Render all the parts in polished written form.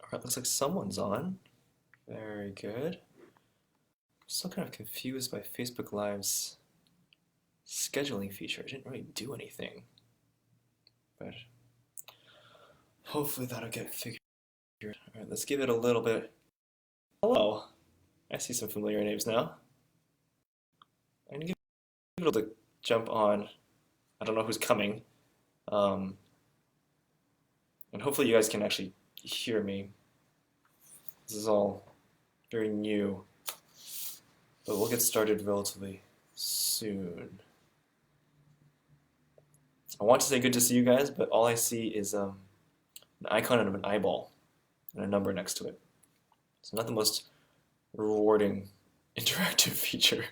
Alright, looks like someone's on. Very good. Still kind of confused by Facebook Live's scheduling feature. It didn't really do anything. But hopefully that'll get figured out. Alright, let's give it a little bit. Hello. I see some familiar names now. I'm gonna give it a jump on. I don't know who's coming. And hopefully you guys can actually hear me. This is all very new. But we'll get started relatively soon. I want to say good to see you guys, but all I see is an icon of an eyeball and a number next to it. So not the most rewarding interactive feature.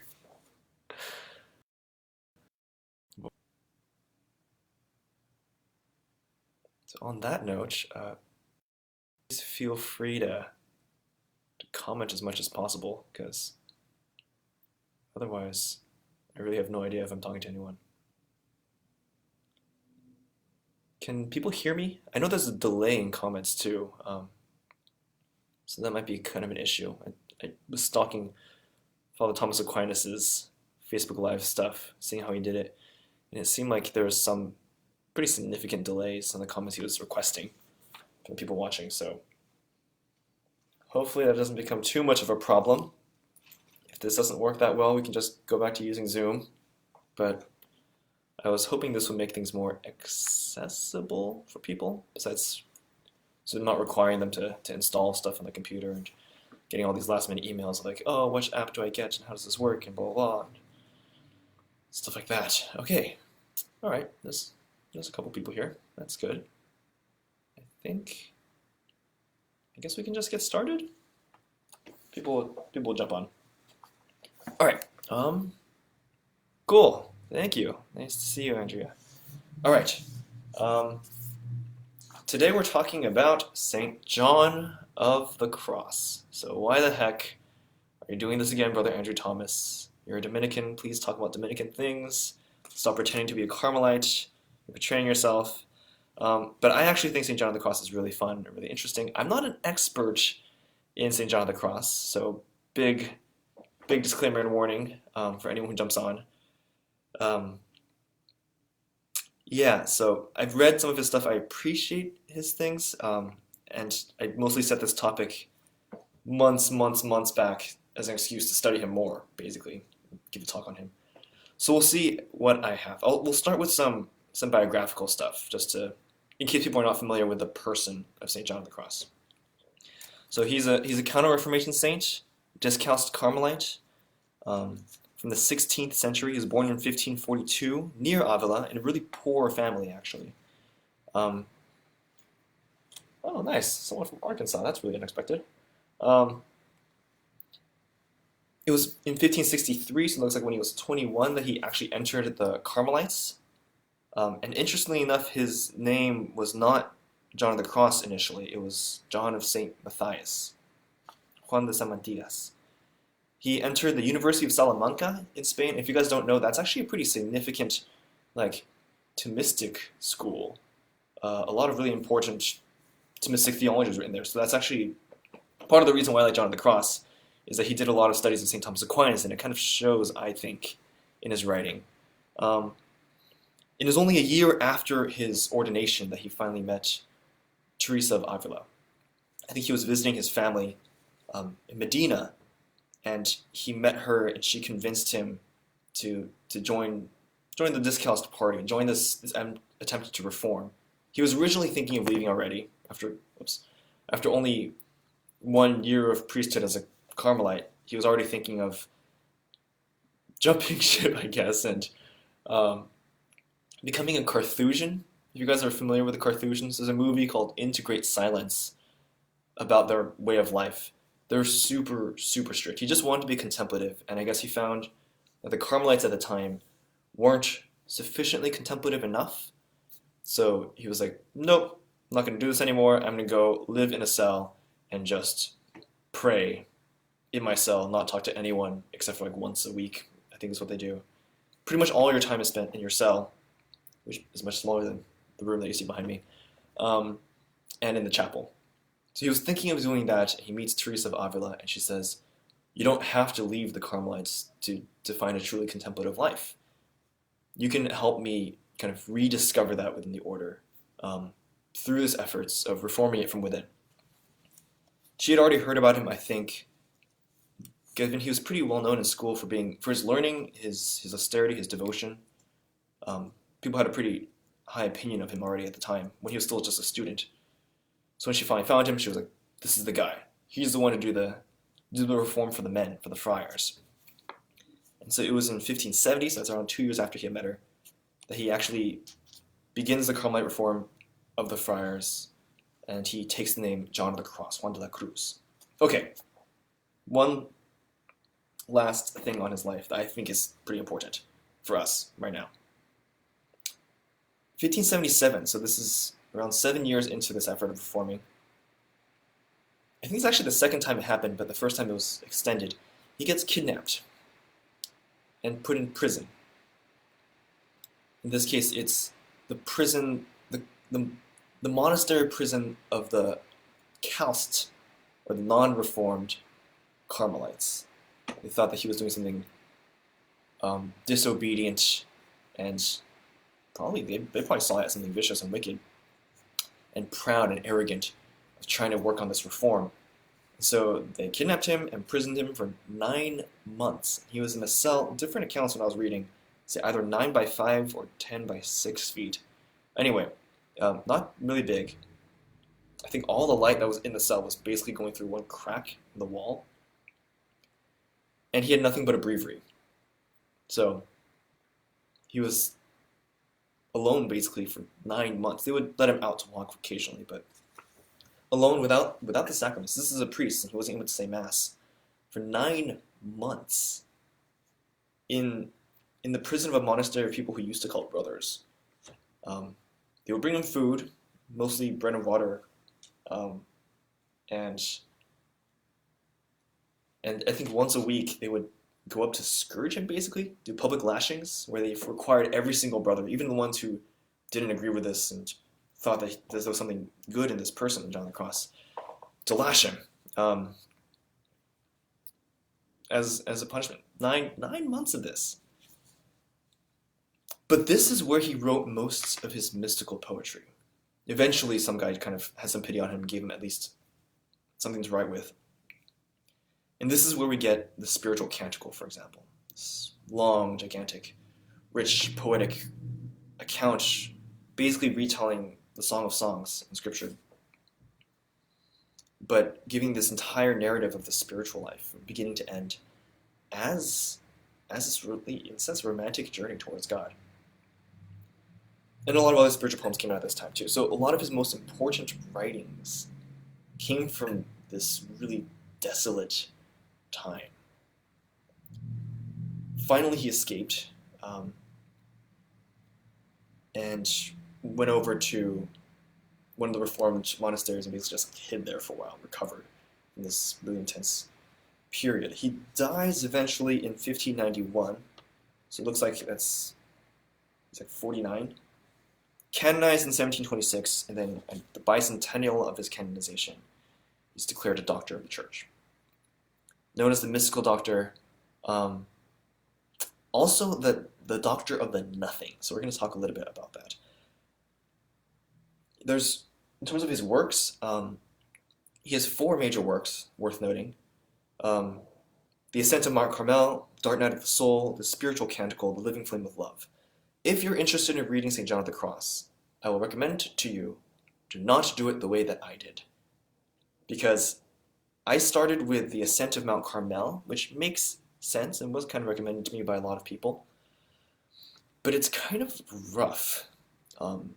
So on that note, please feel free to comment as much as possible, because otherwise I really have no idea if I'm talking to anyone. Can people hear me? I know there's a delay in comments too, so that might be kind of an issue. I was stalking Father Thomas Aquinas's Facebook Live stuff, seeing how he did it, and it seemed like there was some pretty significant delays on the comments he was requesting from people watching, so hopefully that doesn't become too much of a problem. If this doesn't work that well, we can just go back to using Zoom, but I was hoping this would make things more accessible for people, besides so not requiring them to install stuff on the computer and getting all these last minute emails like, oh, which app do I get and how does this work and blah, blah, blah, and stuff like that. Okay, all right, there's a couple people here. That's good. I guess we can just get started. People will jump on. All right, cool. Thank you. Nice to see you, Andrea. All right. Today we're talking about St. John of the Cross. So why the heck are you doing this again, Brother Andrew Thomas? You're a Dominican. Please talk about Dominican things. Stop pretending to be a Carmelite. You're betraying yourself. But I actually think St. John of the Cross is really fun and really interesting. I'm not an expert in St. John of the Cross, so big disclaimer and warning for anyone who jumps on. Yeah, so I've read some of his stuff. I appreciate his things, and I mostly set this topic months back as an excuse to study him more, basically, give a talk on him. So we'll see what I have. We'll start with some biographical stuff, just to, in case people are not familiar with the person of St. John of the Cross. So he's a Counter-Reformation saint, Discalced Carmelite. From the 16th century. He was born in 1542 near Avila in a really poor family, actually. Oh, nice. Someone from Arkansas. That's really unexpected. It was in 1563, so it looks like when he was 21 that he actually entered the Carmelites. And interestingly enough, his name was not John of the Cross initially. It was John of St. Matthias, Juan de San Matías. He entered the University of Salamanca in Spain. If you guys don't know, that's actually a pretty significant, Thomistic school. A lot of really important Thomistic theology is written there. So that's actually part of the reason why I like John of the Cross, is that he did a lot of studies of St. Thomas Aquinas, and it kind of shows, I think, in his writing. It was only a year after his ordination that he finally met Teresa of Avila. I think he was visiting his family in Medina, and he met her, and she convinced him to join the Discalced party, and join this attempt to reform. He was originally thinking of leaving already after only 1 year of priesthood as a Carmelite. He was already thinking of jumping ship, I guess, and becoming a Carthusian. If you guys are familiar with the Carthusians, there's a movie called Into Great Silence about their way of life. They're super strict. He just wanted to be contemplative, and I guess he found that the Carmelites at the time weren't sufficiently contemplative enough. So he was like, nope, I'm not going to do this anymore. I'm going to go live in a cell and just pray in my cell, not talk to anyone except for once a week. I think is what they do. Pretty much all your time is spent in your cell, which is much smaller than the room that you see behind me, and in the chapel. So he was thinking of doing that. He meets Teresa of Avila, and she says, "You don't have to leave the Carmelites to find a truly contemplative life. You can help me kind of rediscover that within the order through his efforts of reforming it from within." She had already heard about him, I think, given he was pretty well known in school for his learning, his austerity, his devotion. People had a pretty high opinion of him already at the time when he was still just a student. So when she finally found him, she was like, "This is the guy. He's the one to do the reform for the men, for the friars." And so it was in 1570, so that's around 2 years after he had met her, that he actually begins the Carmelite reform of the friars, and he takes the name John of the Cross, Juan de la Cruz. Okay, one last thing on his life that I think is pretty important for us right now. 1577, so this is around 7 years into this effort of reforming. I think it's actually the second time it happened, but the first time it was extended. He gets kidnapped and put in prison. In this case, it's the prison, the monastery prison of the Calced, or the non-reformed Carmelites. They thought that he was doing something disobedient, and they probably saw it as something vicious and wicked, and proud and arrogant of trying to work on this reform. So they kidnapped him and imprisoned him for 9 months. He was in a cell, different accounts when I was reading, say either 9 by 5 or 10 by 6 feet. Anyway, not really big. I think all the light that was in the cell was basically going through one crack in the wall. And he had nothing but a breviary. So he was alone basically for 9 months. They would let him out to walk occasionally, but alone without the sacraments. This is a priest, and he wasn't able to say mass for 9 months in the prison of a monastery of people who used to call brothers. They would bring him food, mostly bread and water, and I think once a week they would go up to scourge him, basically, do public lashings, where they required every single brother, even the ones who didn't agree with this and thought that there was something good in this person, John the Cross, to lash him as a punishment. Nine months of this. But this is where he wrote most of his mystical poetry. Eventually, some guy kind of had some pity on him and gave him at least something to write with. And this is where we get the spiritual canticle, for example. This long, gigantic, rich, poetic account, basically retelling the Song of Songs in Scripture, but giving this entire narrative of the spiritual life, from beginning to end, as this really, in a sense, romantic journey towards God. And a lot of other spiritual poems came out at this time too. So a lot of his most important writings came from this really desolate time. Finally, he escaped and went over to one of the reformed monasteries and basically just hid there for a while, recovered in this really intense period. He dies eventually in 1591, so it looks like he's like 49. Canonized in 1726, and then at the bicentennial of his canonization, he's declared a doctor of the church. Known as the mystical doctor, also the doctor of the nothing. So we're going to talk a little bit about that. In terms of his works, he has 4 major works worth noting. The Ascent of Mount Carmel, Dark Night of the Soul, the Spiritual Canticle, the Living Flame of Love. If you're interested in reading St. John of the Cross, I will recommend to you, do not do it the way that I did. Because I started with the Ascent of Mount Carmel, which makes sense and was kind of recommended to me by a lot of people. But it's kind of rough. And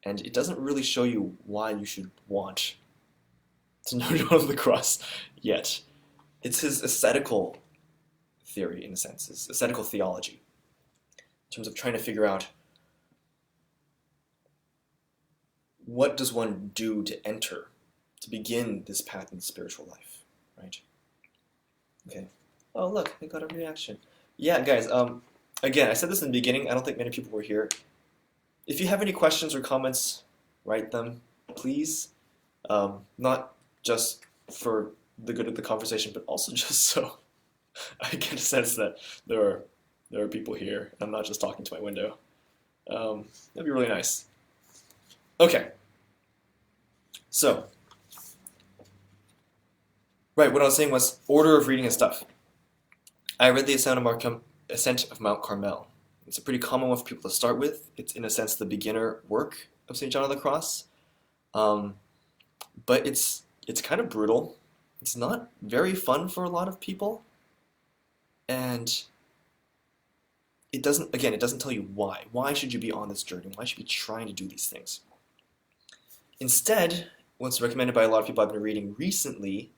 it doesn't really show you why you should want to know John of the Cross yet. It's his ascetical theory, in a sense, his ascetical theology, in terms of trying to figure out what does one do to enter, to begin this path in the spiritual life, right? Okay. Oh, look, I got a reaction. Yeah, guys, again, I said this in the beginning. I don't think many people were here. If you have any questions or comments, write them, please. Not just for the good of the conversation, but also just so I get a sense that there are people here, and I'm not just talking to my window. That'd be really nice. Okay. So, right, what I was saying was order of reading and stuff. I read the Ascent of Mount Carmel. It's a pretty common one for people to start with. It's, in a sense, the beginner work of St. John of the Cross. But it's kind of brutal. It's not very fun for a lot of people. And it doesn't tell you why. Why should you be on this journey? Why should you be trying to do these things? Instead, what's recommended by a lot of people I've been reading recently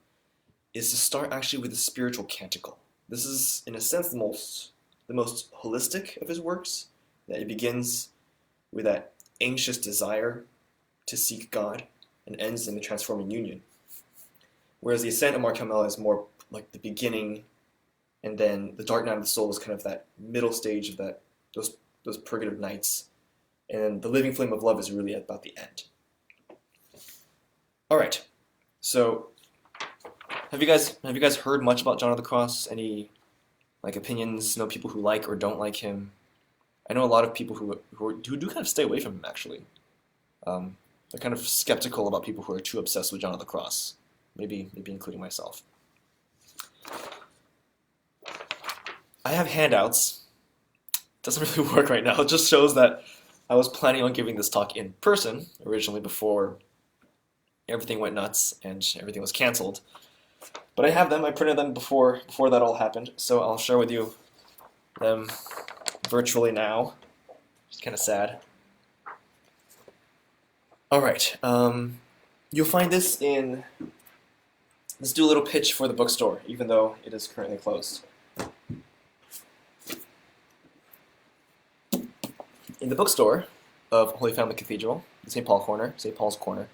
is to start actually with a spiritual canticle. This is, in a sense, the most holistic of his works. That it begins with that anxious desire to seek God and ends in the transforming union. Whereas the Ascent of Mark Carmel is more like the beginning, and then the Dark Night of the Soul is kind of that middle stage of those purgative nights, and the Living Flame of Love is really about the end. All right, so have you guys heard much about John of the Cross? Any opinions? Know people who like or don't like him? I know a lot of people who do kind of stay away from him actually. They're kind of skeptical about people who are too obsessed with John of the Cross, maybe including myself. I have handouts. Doesn't really work right now. It just shows that I was planning on giving this talk in person originally before everything went nuts and everything was canceled. But I have them. I printed them before that all happened, so I'll share with you them virtually now. It's kind of sad. All right. You'll find this in. Let's do a little pitch for the bookstore, even though it is currently closed. In the bookstore of Holy Family Cathedral, the St. Paul's Corner,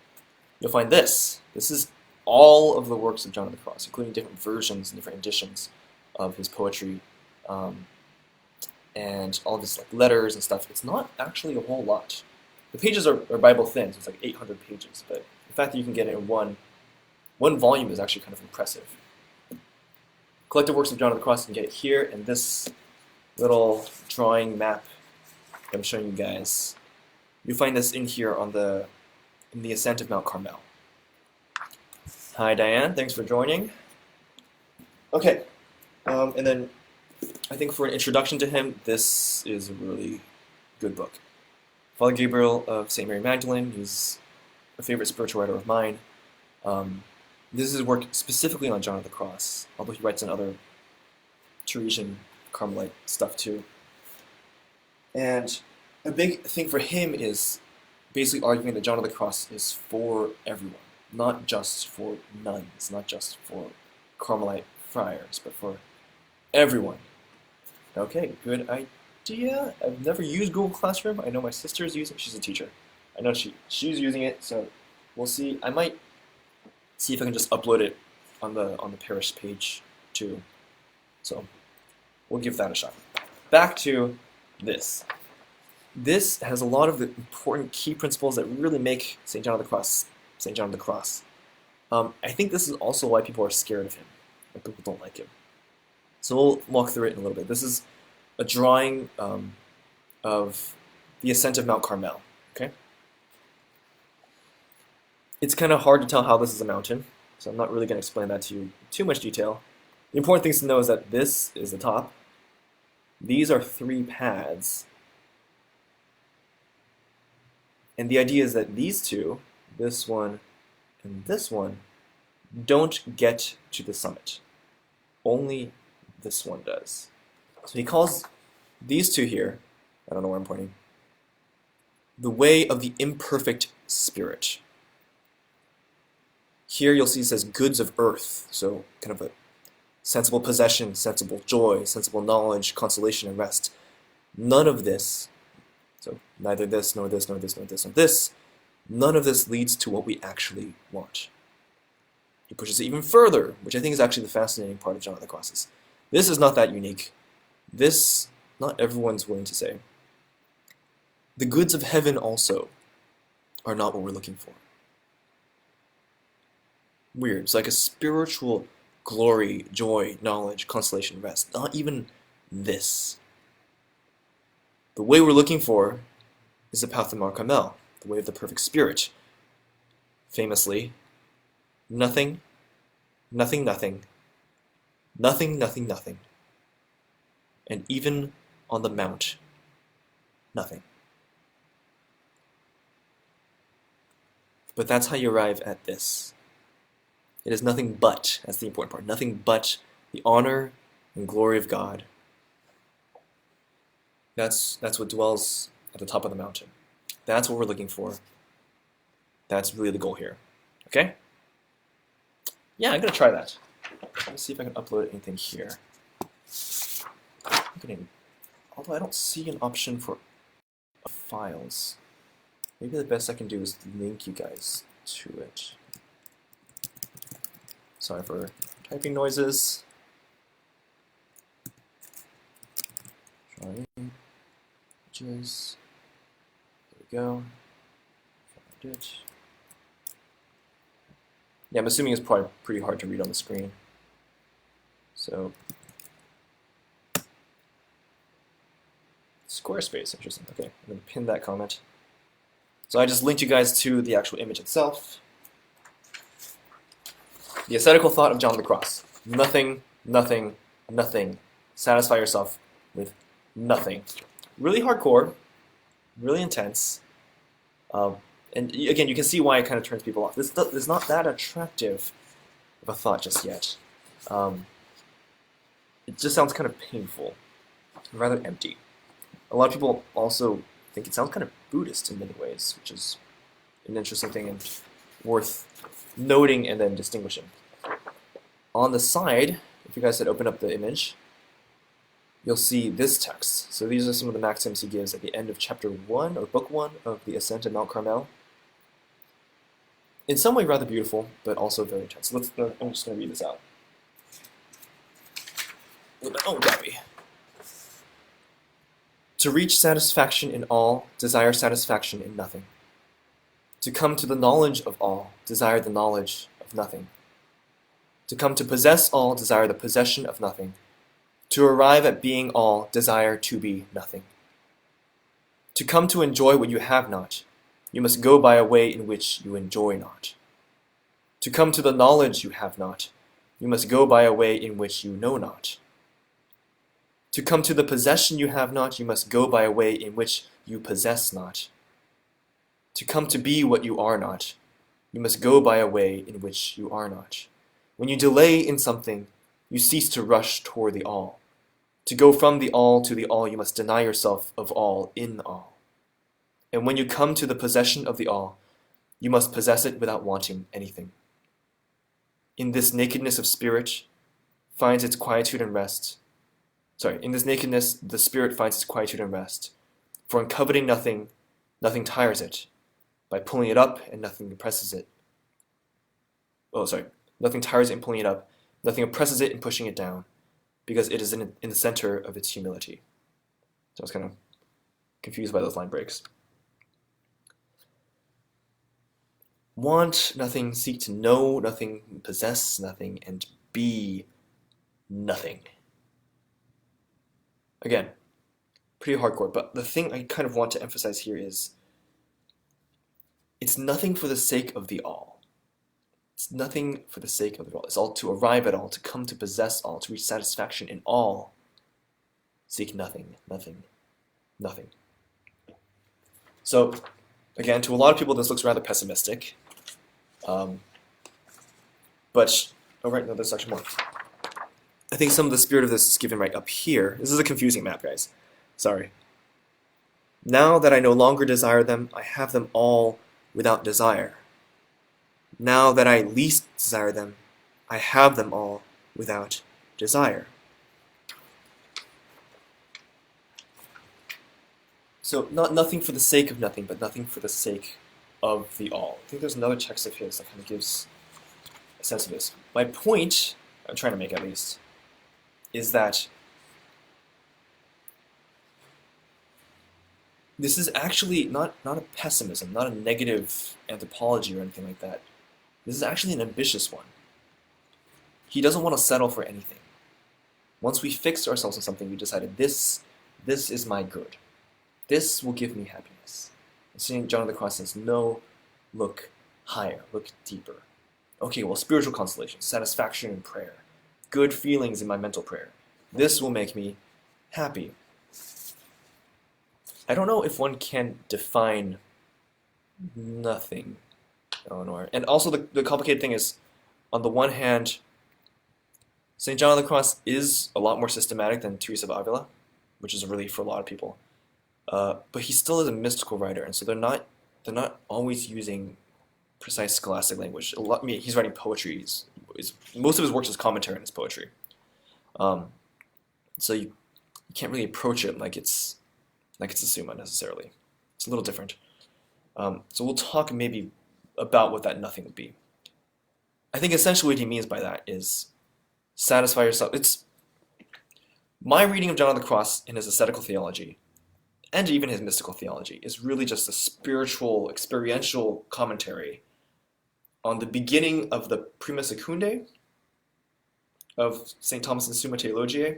you'll find this. This is all of the works of John of the Cross, including different versions and different editions of his poetry, and all of his letters and stuff. It's not actually a whole lot. The pages are Bible thin, so it's 800 pages, but the fact that you can get it in one volume is actually kind of impressive. Collected Works of John of the Cross, you can get it here, and this little drawing map I'm showing you guys. You find this in here in the Ascent of Mount Carmel. Hi Diane, thanks for joining. Okay, and then I think for an introduction to him, this is a really good book. Father Gabriel of St. Mary Magdalene, he's a favorite spiritual writer of mine. This is his work specifically on John of the Cross, although he writes in other Teresian Carmelite stuff too. And a big thing for him is basically arguing that John of the Cross is for everyone, not just for nuns, not just for Carmelite friars, but for everyone. Okay, good idea. I've never used Google Classroom. I know my sister's using it. She's a teacher. I know she's using it, so we'll see. I might see if I can just upload it on the parish page too. So we'll give that a shot. Back to this. This has a lot of the important key principles that really make St. John of the Cross St. John of the Cross. I think this is also why people are scared of him, and people don't like him. So we'll walk through it in a little bit. This is a drawing of the Ascent of Mount Carmel. Okay. It's kind of hard to tell how this is a mountain, so I'm not really going to explain that to you in too much detail. The important things to know is that this is the top. These are 3 paths. And the idea is that these two, this one and this one, don't get to the summit. Only this one does. So he calls these two here, I don't know where I'm pointing, the way of the imperfect spirit. Here you'll see it says goods of earth, so kind of a sensible possession, sensible joy, sensible knowledge, consolation, and rest. None of this, so neither this, nor this, nor this, nor this, nor this, none of this leads to what we actually want. He pushes it even further, which I think is actually the fascinating part of John of the Cross. This is not that unique. This, not everyone's willing to say. The goods of heaven also are not what we're looking for. weird. It's like a spiritual glory, joy, knowledge, consolation, rest. Not even this. The way we're looking for is the path of Markham, the way of the perfect spirit. Famously, nothing, nothing, nothing, nothing, nothing, nothing, and even on the mount, nothing. But that's how you arrive at this. It is nothing but, that's the important part, nothing but the honor and glory of God. That's what dwells at the top of the mountain. That's what we're looking for. That's really the goal here. Okay? Yeah, I'm going to try that. Let me see if I can upload anything here. Although I don't see an option for files. Maybe the best I can do is link you guys to it. Sorry for typing noises. Try images. There we go. Found it. Yeah, I'm assuming it's probably pretty hard to read on the screen. So, Squarespace, interesting. Okay, I'm going to pin that comment. So I just linked you guys to the actual image itself. The ascetical thought of John the Cross. Nothing, nothing, nothing. Satisfy yourself with nothing. Really hardcore, really intense. And again, you can see why it kind of turns people off. This is not that attractive of a thought just yet. It just sounds kind of painful, rather empty. A lot of people also think it sounds kind of Buddhist in many ways, which is an interesting thing and worth noting and then distinguishing. On the side, if you guys had opened up the image, you'll see this text. So these are some of the maxims he gives at the end of chapter 1 or book 1 of the Ascent at Mount Carmel. In some way rather beautiful, but also very intense. I'm just going to read this out. Oh, Gabby. To reach satisfaction in all, desire satisfaction in nothing. To come to the knowledge of all, desire the knowledge of nothing. To come to possess all, desire the possession of nothing. To arrive at being all, desire to be nothing. To come to enjoy what you have not, you must go by a way in which you enjoy not. To come to the knowledge you have not, you must go by a way in which you know not. To come to the possession you have not, you must go by a way in which you possess not. To come to be what you are not, you must go by a way in which you are not. When you delay in something, you cease to rush toward the all. To go from the all to the all, you must deny yourself of all in all. And when you come to the possession of the all, you must possess it without wanting anything. In this nakedness of spirit finds its quietude and rest. In this nakedness, the spirit finds its quietude and rest. For in coveting nothing, nothing tires it. By pulling it up, and nothing oppresses it. Nothing tires it in pulling it up. Nothing oppresses it in pushing it down, because it is in the center of its humility. So I was kind of confused by those line breaks. Want nothing, seek to know nothing, possess nothing, and be nothing. Again, pretty hardcore, but the thing I kind of want to emphasize here is it's nothing for the sake of the all. It's nothing for the sake of it all. It's all to arrive at all, to come to possess all, to reach satisfaction in all. Seek nothing, nothing, nothing. So, again, to a lot of people this looks rather pessimistic. There's actually more. I think some of the spirit of this is given right up here. This is a confusing map, guys. Sorry. Now that I no longer desire them, I have them all without desire. Now that I least desire them, I have them all without desire. So nothing for the sake of nothing, but nothing for the sake of the all. I think there's another text of his that kind of gives a sense of this. My point, I'm trying to make at least, is that this is actually not a pessimism, not a negative anthropology or anything like that. This is actually an ambitious one. He doesn't want to settle for anything. Once we fixed ourselves on something, we decided this is my good. This will give me happiness. And St. John of the Cross says, no, look higher, look deeper. Okay, well, spiritual consolation, satisfaction in prayer, good feelings in my mental prayer. This will make me happy. I don't know if one can define nothing, Eleanor. And also the complicated thing is, on the one hand, St. John of the Cross is a lot more systematic than Teresa of Avila, which is a relief for a lot of people. But he still is a mystical writer, and so they're not always using precise scholastic language. He's writing poetry. Most of his works is commentary on his poetry. So you can't really approach it like it's a Summa necessarily. It's a little different. So we'll talk maybe about what that nothing would be. I think essentially what he means by that is satisfy yourself. It's my reading of John of the Cross in his ascetical theology, and even his mystical theology, is really just a spiritual, experiential commentary on the beginning of the Prima Secundae of St. Thomas's Summa Theologiae.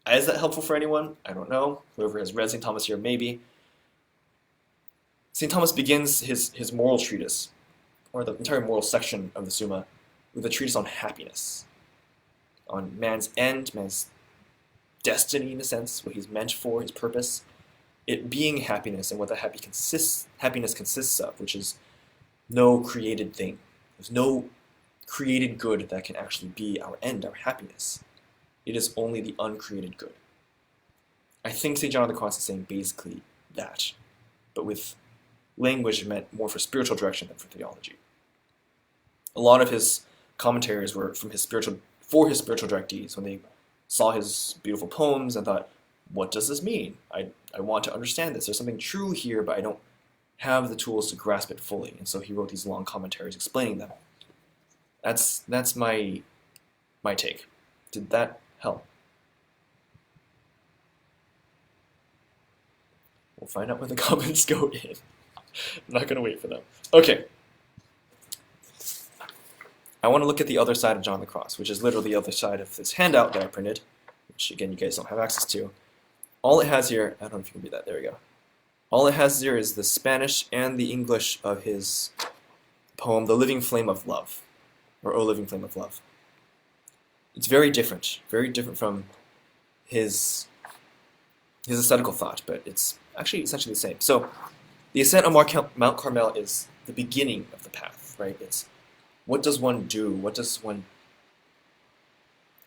Is that helpful for anyone? I don't know. Whoever has read St. Thomas here, maybe. St. Thomas begins his moral treatise, or the entire moral section of the Summa, with a treatise on happiness, on man's end, man's destiny in a sense, what he's meant for, his purpose, it being happiness, and what that happiness consists of, which is no created thing. There's no created good that can actually be our end, our happiness. It is only the uncreated good. I think St. John of the Cross is saying basically that, but with language meant more for spiritual direction than for theology. A lot of his commentaries were for his spiritual directees when they saw his beautiful poems and thought, what does this mean? I want to understand this. There's something true here, but I don't have the tools to grasp it fully. And so he wrote these long commentaries explaining them. That's my take. Did that help? We'll find out when the comments go in. I'm not going to wait for them. Okay. I want to look at the other side of John the Cross, which is literally the other side of this handout that I printed, which again you guys don't have access to. All it has here, I don't know if you can read that, there we go. All it has here is the Spanish and the English of his poem, The Living Flame of Love, or O Living Flame of Love. It's very different from his ascetical thought, but it's actually essentially the same. So the ascent of Mount Carmel is the beginning of the path, right? It's what does one do? What does one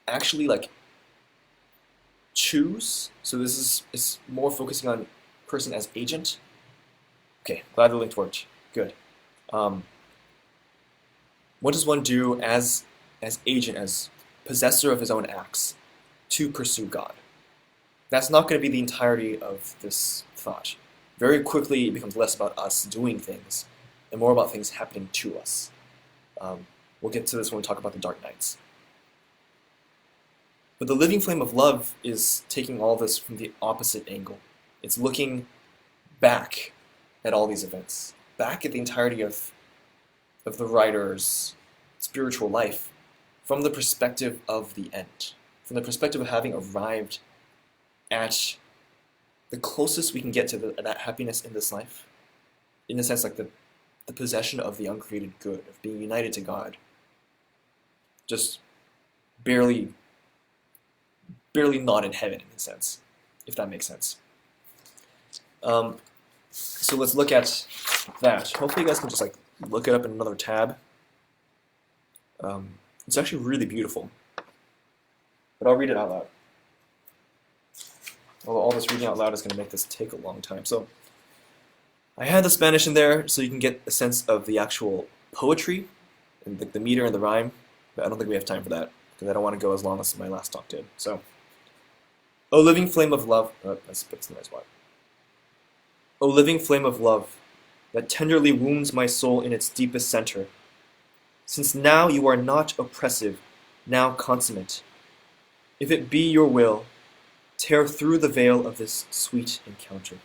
actually choose? So this is more focusing on person as agent. Okay, glad the link worked. Good. What does one do as agent, as possessor of his own acts, to pursue God? That's not going to be the entirety of this thought. Very quickly, it becomes less about us doing things and more about things happening to us. We'll get to this when we talk about the Dark Nights. But the living flame of love is taking all this from the opposite angle. It's looking back at all these events, back at the entirety of the writer's spiritual life from the perspective of the end, from the perspective of having arrived at the closest we can get to that happiness in this life, in a sense like the possession of the uncreated good, of being united to God, just barely not in heaven in a sense, if that makes sense. So let's look at that. Hopefully you guys can just look it up in another tab. It's actually really beautiful, but I'll read it out loud. Although all this reading out loud is going to make this take a long time. So I had the Spanish in there so you can get a sense of the actual poetry and the meter and the rhyme, but I don't think we have time for that because I don't want to go as long as my last talk did. So, O living flame of love, that's the nice one. O living flame of love that tenderly wounds my soul in its deepest center, since now you are not oppressive, now consummate, if it be your will, tear through the veil of this sweet encounter.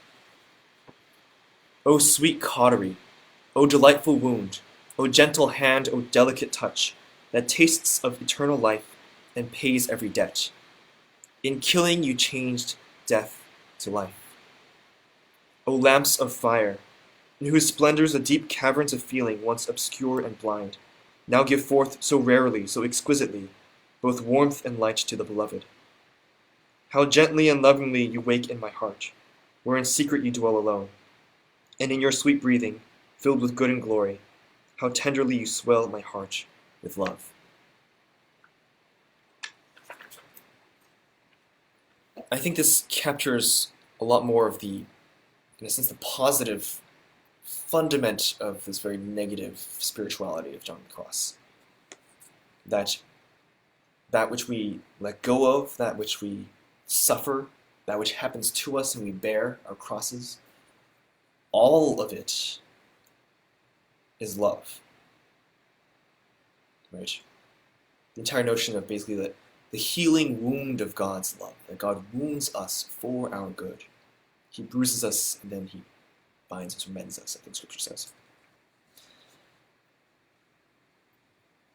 O sweet cautery, O delightful wound, O gentle hand, O delicate touch, that tastes of eternal life and pays every debt. In killing you changed death to life. O lamps of fire, in whose splendors the deep caverns of feeling, once obscure and blind, now give forth so rarely, so exquisitely, both warmth and light to the beloved. How gently and lovingly you wake in my heart, where in secret you dwell alone, and in your sweet breathing, filled with good and glory, how tenderly you swell my heart with love. I think this captures a lot more of the, in a sense, the positive fundament of this very negative spirituality of John the Cross. That which we let go of, that which we suffer, that which happens to us and we bear our crosses, all of it is love. Right? The entire notion of basically the healing wound of God's love, that God wounds us for our good. He bruises us and then he binds us or mends us, I think Scripture says.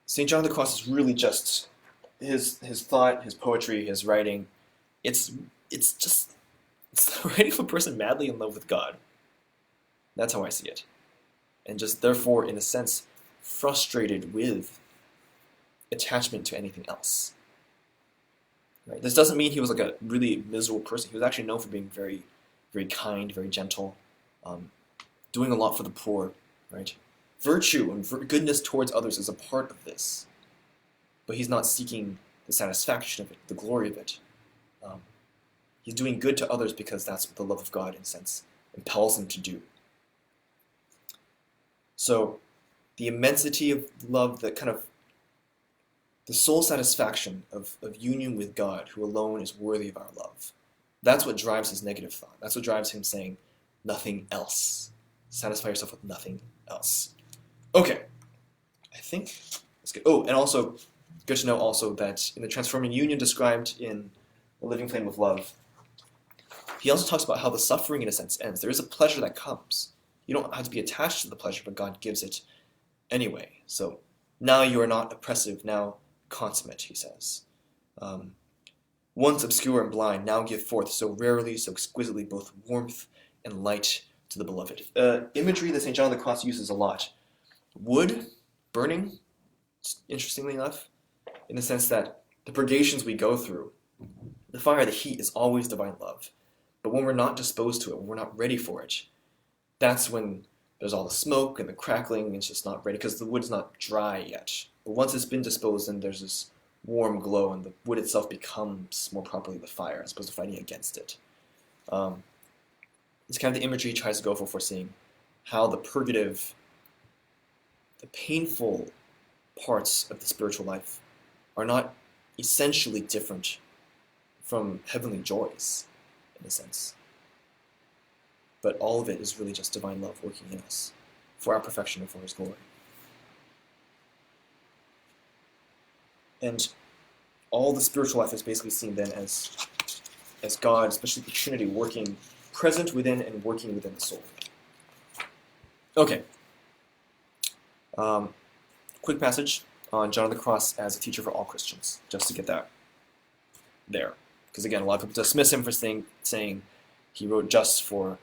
St. John of the Cross is really just his thought, his poetry, his writing. It's the writing of a person madly in love with God. That's how I see it. And just therefore, in a sense, frustrated with attachment to anything else. Right? This doesn't mean he was like a really miserable person. He was actually known for being very, very kind, very gentle, doing a lot for the poor. Right? Virtue and goodness towards others is a part of this, but he's not seeking the satisfaction of it, the glory of it. He's doing good to others because that's what the love of God, in a sense, impels him to do. So, the immensity of love, the kind of the soul satisfaction of union with God, who alone is worthy of our love. That's what drives his negative thought. That's what drives him saying, nothing else. Satisfy yourself with nothing else. Okay, I think that's good. Oh, and also, good to know also that in the transforming union described in The Living Flame of Love, he also talks about how the suffering, in a sense, ends. There is a pleasure that comes. You don't have to be attached to the pleasure, but God gives it anyway. So now you are not oppressive, now consummate, he says. Once obscure and blind, now give forth so rarely, so exquisitely, both warmth and light to the beloved. Imagery that St. John of the Cross uses a lot. Wood, burning, interestingly enough, in the sense that the purgations we go through, the fire, the heat is always divine love. But when we're not disposed to it, when we're not ready for it, that's when there's all the smoke and the crackling, and it's just not ready, because the wood's not dry yet. But once it's been disposed, then there's this warm glow, and the wood itself becomes more properly the fire, as opposed to fighting against it. It's kind of the imagery he tries to go for seeing how the purgative, the painful parts of the spiritual life are not essentially different from heavenly joys, in a sense. But all of it is really just divine love working in us for our perfection and for his glory. And all the spiritual life is basically seen then as God, especially the Trinity, working present within and working within the soul. Okay. Quick passage on John of the Cross as a teacher for all Christians, just to get that there. Because again, a lot of people dismiss him for saying he wrote just for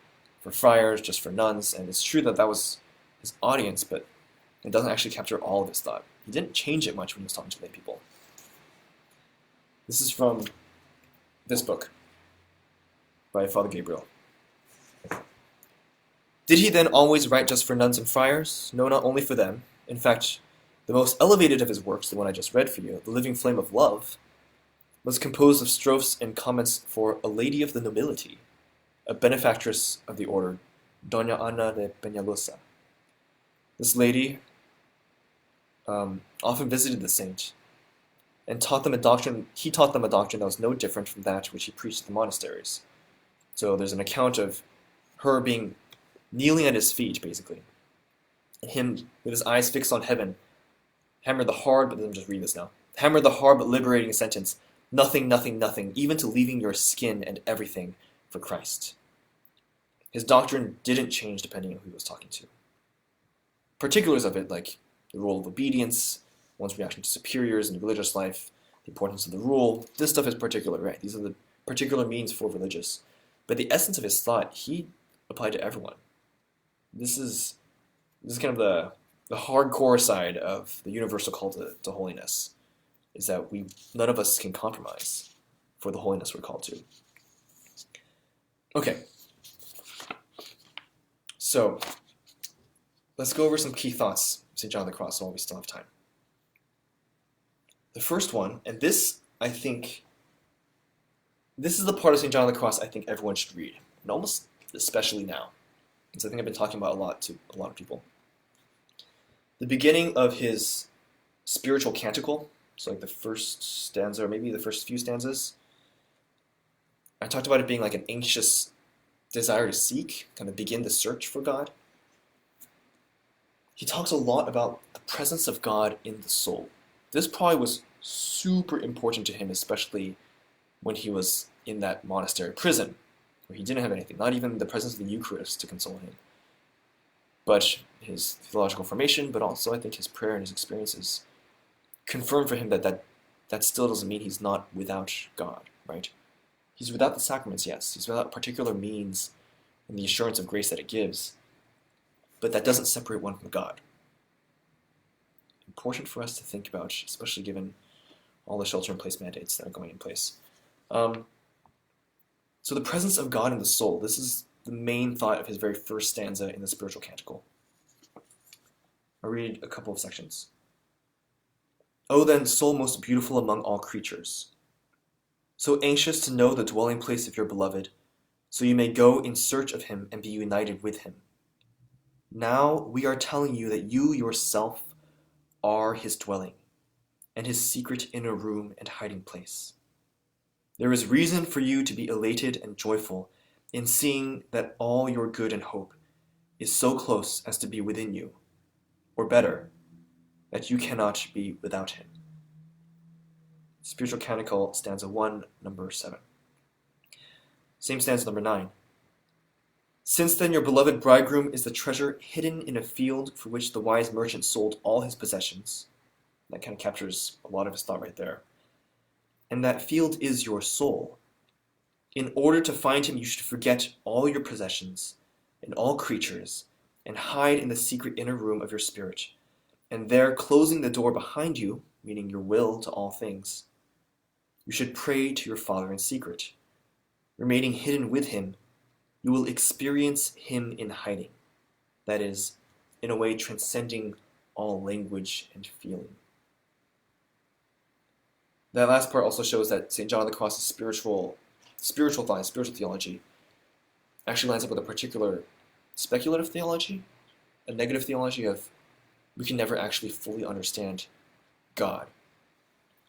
friars, just for nuns, and it's true that was his audience, but it doesn't actually capture all of his thought. He didn't change it much when he was talking to lay people. This is from this book by Father Gabriel. Did he then always write just for nuns and friars? No, not only for them. In fact, the most elevated of his works, the one I just read for you, The Living Flame of Love, was composed of strophes and comments for a lady of the nobility, a benefactress of the order, Doña Ana de Peñalosa. This lady often visited the saint and taught them a doctrine. He taught them a doctrine that was no different from that which he preached at the monasteries. So there's an account of her kneeling at his feet, basically, and him with his eyes fixed on heaven, hammered the hard, but let me just read this now. Hammered the hard but liberating sentence, nothing, nothing, nothing, even to leaving your skin and everything for Christ. His doctrine didn't change depending on who he was talking to. Particulars of it, like the role of obedience, one's reaction to superiors in religious life, the importance of the rule. This stuff is particular, right? These are the particular means for religious. But the essence of his thought, he applied to everyone. This is kind of the hardcore side of the universal call to holiness, is that none of us can compromise for the holiness we're called to. Okay, so let's go over some key thoughts of St. John of the Cross while we still have time. The first one, and this, I think, this is the part of St. John of the Cross I think everyone should read, and almost especially now, because I think I've been talking about a lot to a lot of people. The beginning of his spiritual canticle, so like the first stanza, or maybe the first few stanzas, I talked about it being like an anxious desire to seek, kind of begin the search for God. He talks a lot about the presence of God in the soul. This probably was super important to him, especially when he was in that monastery prison, where he didn't have anything, not even the presence of the Eucharist to console him. But his theological formation, but also I think his prayer and his experiences confirm for him that still doesn't mean he's not without God, right? He's without the sacraments, yes. He's without particular means and the assurance of grace that it gives, but that doesn't separate one from God. Important for us to think about, especially given all the shelter-in-place mandates that are going in place. So the presence of God in the soul, this is the main thought of his very first stanza in the spiritual canticle. I'll read a couple of sections. O then, soul most beautiful among all creatures, so anxious to know the dwelling place of your beloved, so you may go in search of him and be united with him. Now we are telling you that you yourself are his dwelling, and his secret inner room and hiding place. There is reason for you to be elated and joyful in seeing that all your good and hope is so close as to be within you, or better, that you cannot be without him. Spiritual Canticle, stanza 1, number 7. Same stanza, number 9. Since then your beloved bridegroom is the treasure hidden in a field for which the wise merchant sold all his possessions. That kind of captures a lot of his thought right there. And that field is your soul. In order to find him, you should forget all your possessions and all creatures and hide in the secret inner room of your spirit. And there, closing the door behind you, meaning your will to all things, you should pray to your Father in secret. Remaining hidden with him, you will experience him in hiding. That is, in a way transcending all language and feeling. That last part also shows that St. John of the Cross's spiritual thought, spiritual theology, actually lines up with a particular speculative theology, a negative theology of we can never actually fully understand God.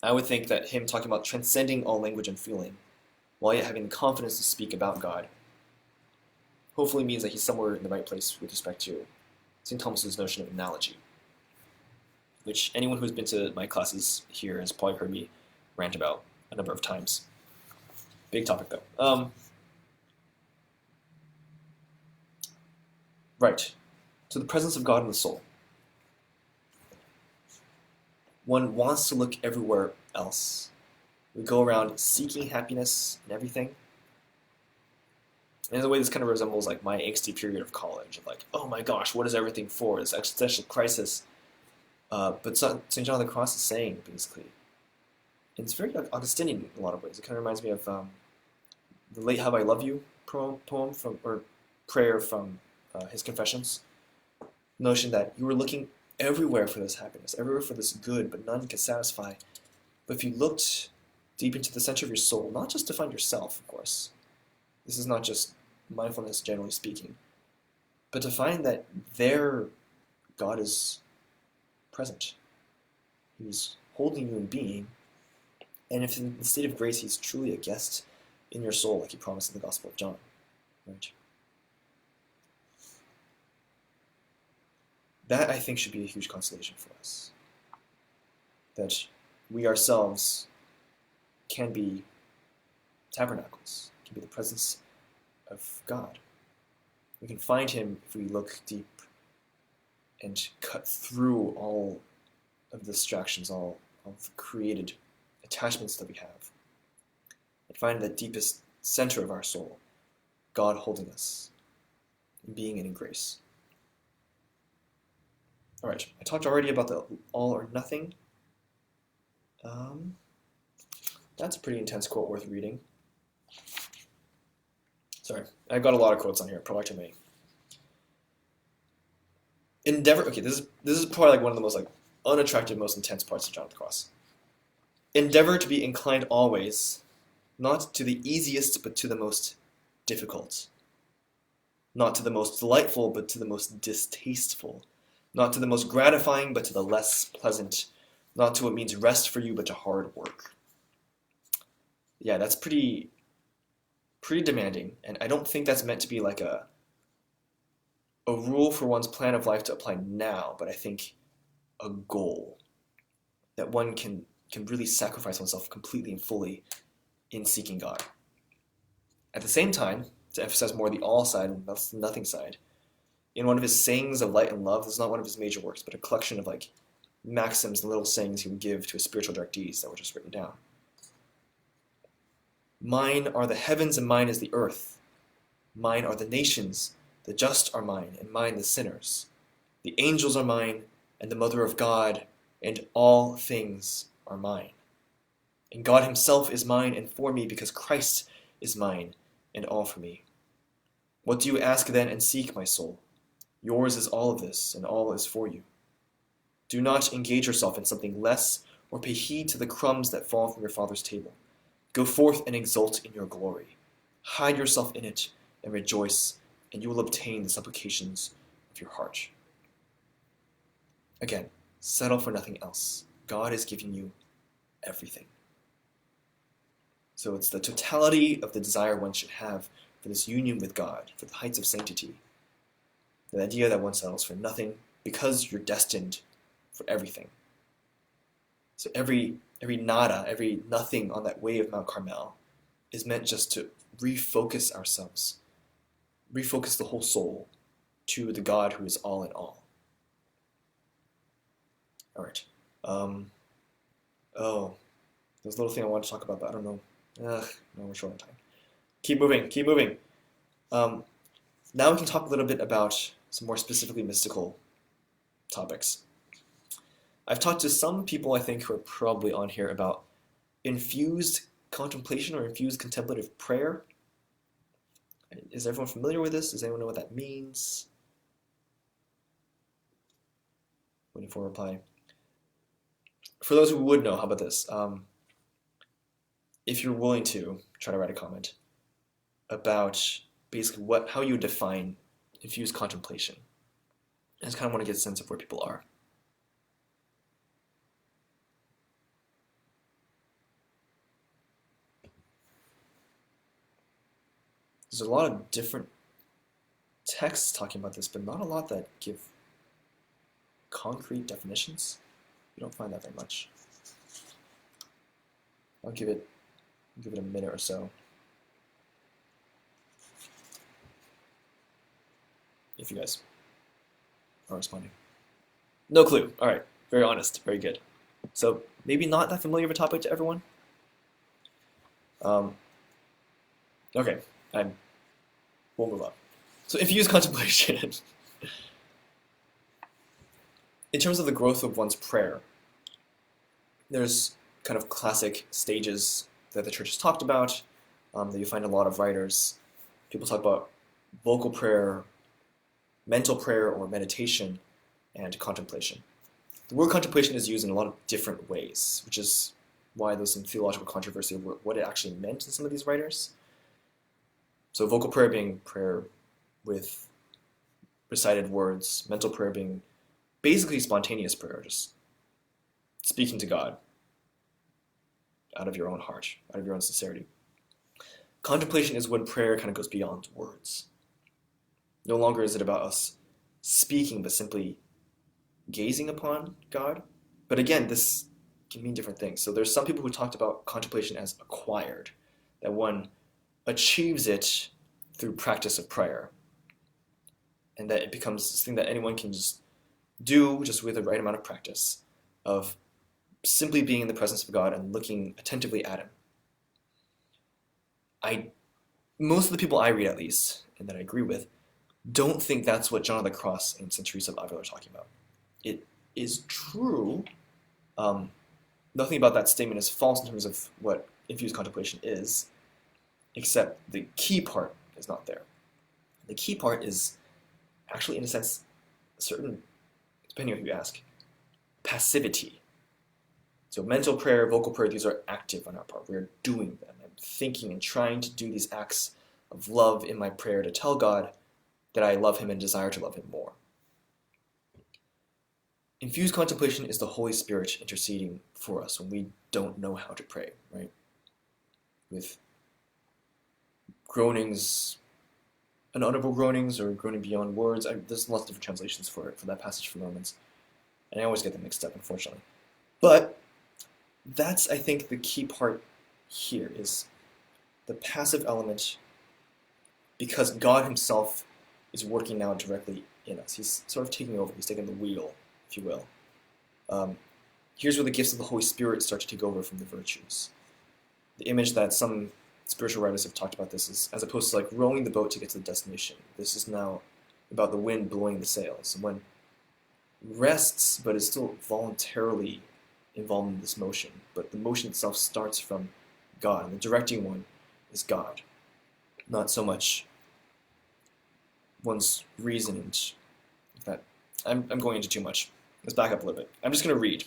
I would think that him talking about transcending all language and feeling, while yet having the confidence to speak about God, hopefully means that he's somewhere in the right place with respect to St. Thomas's notion of analogy, which anyone who's been to my classes here has probably heard me rant about a number of times. Big topic, though. Right. So the presence of God in the soul. One wants to look everywhere else. We go around seeking happiness and everything. And in a way, this kind of resembles like my angsty period of college, of like, oh my gosh, what is everything for? This existential crisis. But St. John of the Cross is saying, basically, and it's very Augustinian in a lot of ways. It kind of reminds me of the late Have I Love You poem or prayer from his Confessions. Notion that you were looking everywhere for this happiness, everywhere for this good, but none could satisfy. But if you looked deep into the center of your soul, not just to find yourself, of course, this is not just mindfulness generally speaking, but to find that there God is present. He's holding you in being, and if in the state of grace he's truly a guest in your soul, like he promised in the Gospel of John. Right? That, I think, should be a huge consolation for us. That we ourselves can be tabernacles, can be the presence of God. We can find him if we look deep and cut through all of the distractions, all of the created attachments that we have, and find the deepest center of our soul, God holding us, and being in grace. All right, I talked already about the all or nothing. That's a pretty intense quote worth reading. Sorry, I got a lot of quotes on here, probably too many. Endeavor. Okay, this is probably like one of the most like unattractive, most intense parts of Jonatha Cross. Endeavor to be inclined always, not to the easiest, but to the most difficult. Not to the most delightful, but to the most distasteful. Not to the most gratifying, but to the less pleasant. Not to what means rest for you, but to hard work. Yeah, that's pretty demanding, and I don't think that's meant to be like a rule for one's plan of life to apply now, but I think a goal that one can really sacrifice oneself completely and fully in seeking God. At the same time, to emphasize more the all side and the nothing side, in one of his sayings of light and love, this is not one of his major works, but a collection of like maxims and little sayings he would give to his spiritual directees that were just written down. Mine are the heavens and mine is the earth. Mine are the nations, the just are mine, and mine the sinners. The angels are mine, and the mother of God, and all things are mine. And God himself is mine and for me, because Christ is mine and all for me. What do you ask then and seek, my soul? Yours is all of this, and all is for you. Do not engage yourself in something less, or pay heed to the crumbs that fall from your Father's table. Go forth and exult in your glory. Hide yourself in it and rejoice, and you will obtain the supplications of your heart. Again, settle for nothing else. God is giving you everything. So it's the totality of the desire one should have for this union with God, for the heights of sanctity. The idea that one settles for nothing because you're destined for everything. So every nada, every nothing on that way of Mount Carmel is meant just to refocus ourselves, refocus the whole soul to the God who is all in all. All right. There's a little thing I want to talk about, but I don't know. No, we're short on time. Keep moving. Now we can talk a little bit about some more specifically mystical topics. I've talked to some people, I think, who are probably on here about infused contemplation or infused contemplative prayer. Is everyone familiar with this? Does anyone know what that means? Waiting for a reply. For those who would know, how about this? If you're willing to, try to write a comment about basically how you would define infused contemplation. I just kind of want to get a sense of where people are. There's a lot of different texts talking about this, but not a lot that give concrete definitions. You don't find that very much. I'll give it a minute or so. If you guys are responding. No clue. All right. Very honest. Very good. So maybe not that familiar of a topic to everyone. Okay. We'll move on. So infused contemplation. In terms of the growth of one's prayer, there's kind of classic stages that the church has talked about, that you find a lot of writers. People talk about vocal prayer, mental prayer or meditation, and contemplation. The word contemplation is used in a lot of different ways, which is why there's some theological controversy over what it actually meant in some of these writers. So vocal prayer being prayer with recited words, mental prayer being basically spontaneous prayer, just speaking to God out of your own heart, out of your own sincerity. Contemplation is when prayer kind of goes beyond words. No longer is it about us speaking, but simply gazing upon God. But again, this can mean different things. So there's some people who talked about contemplation as acquired, that one achieves it through practice of prayer, and that it becomes this thing that anyone can just do just with the right amount of practice of simply being in the presence of God and looking attentively at Him. Most of the people I read, at least, and that I agree with, don't think that's what John of the Cross and St. Teresa of Avila are talking about. It is true. Nothing about that statement is false in terms of what infused contemplation is, except the key part is not there. The key part is actually, in a sense, certain, depending on who you ask, passivity. So mental prayer, vocal prayer, these are active on our part. We're doing them and thinking and trying to do these acts of love in my prayer to tell God that I love Him and desire to love Him more. Infused contemplation is the Holy Spirit interceding for us when we don't know how to pray, right? With groanings, inaudible groanings, or groaning beyond words. There's lots of different translations for that passage from Romans, and I always get them mixed up, unfortunately. But that's, I think, the key part here is the passive element, because God Himself is working now directly in us. He's sort of taking over. He's taking the wheel, if you will. Here's where the gifts of the Holy Spirit start to take over from the virtues. The image that some spiritual writers have talked about this is, as opposed to like rowing the boat to get to the destination, this is now about the wind blowing the sails. And when rests, but is still voluntarily involved in this motion, but the motion itself starts from God, and the directing one is God, not so much one's reason. And that I'm going into too much. Let's back up a little bit. I'm just going to read.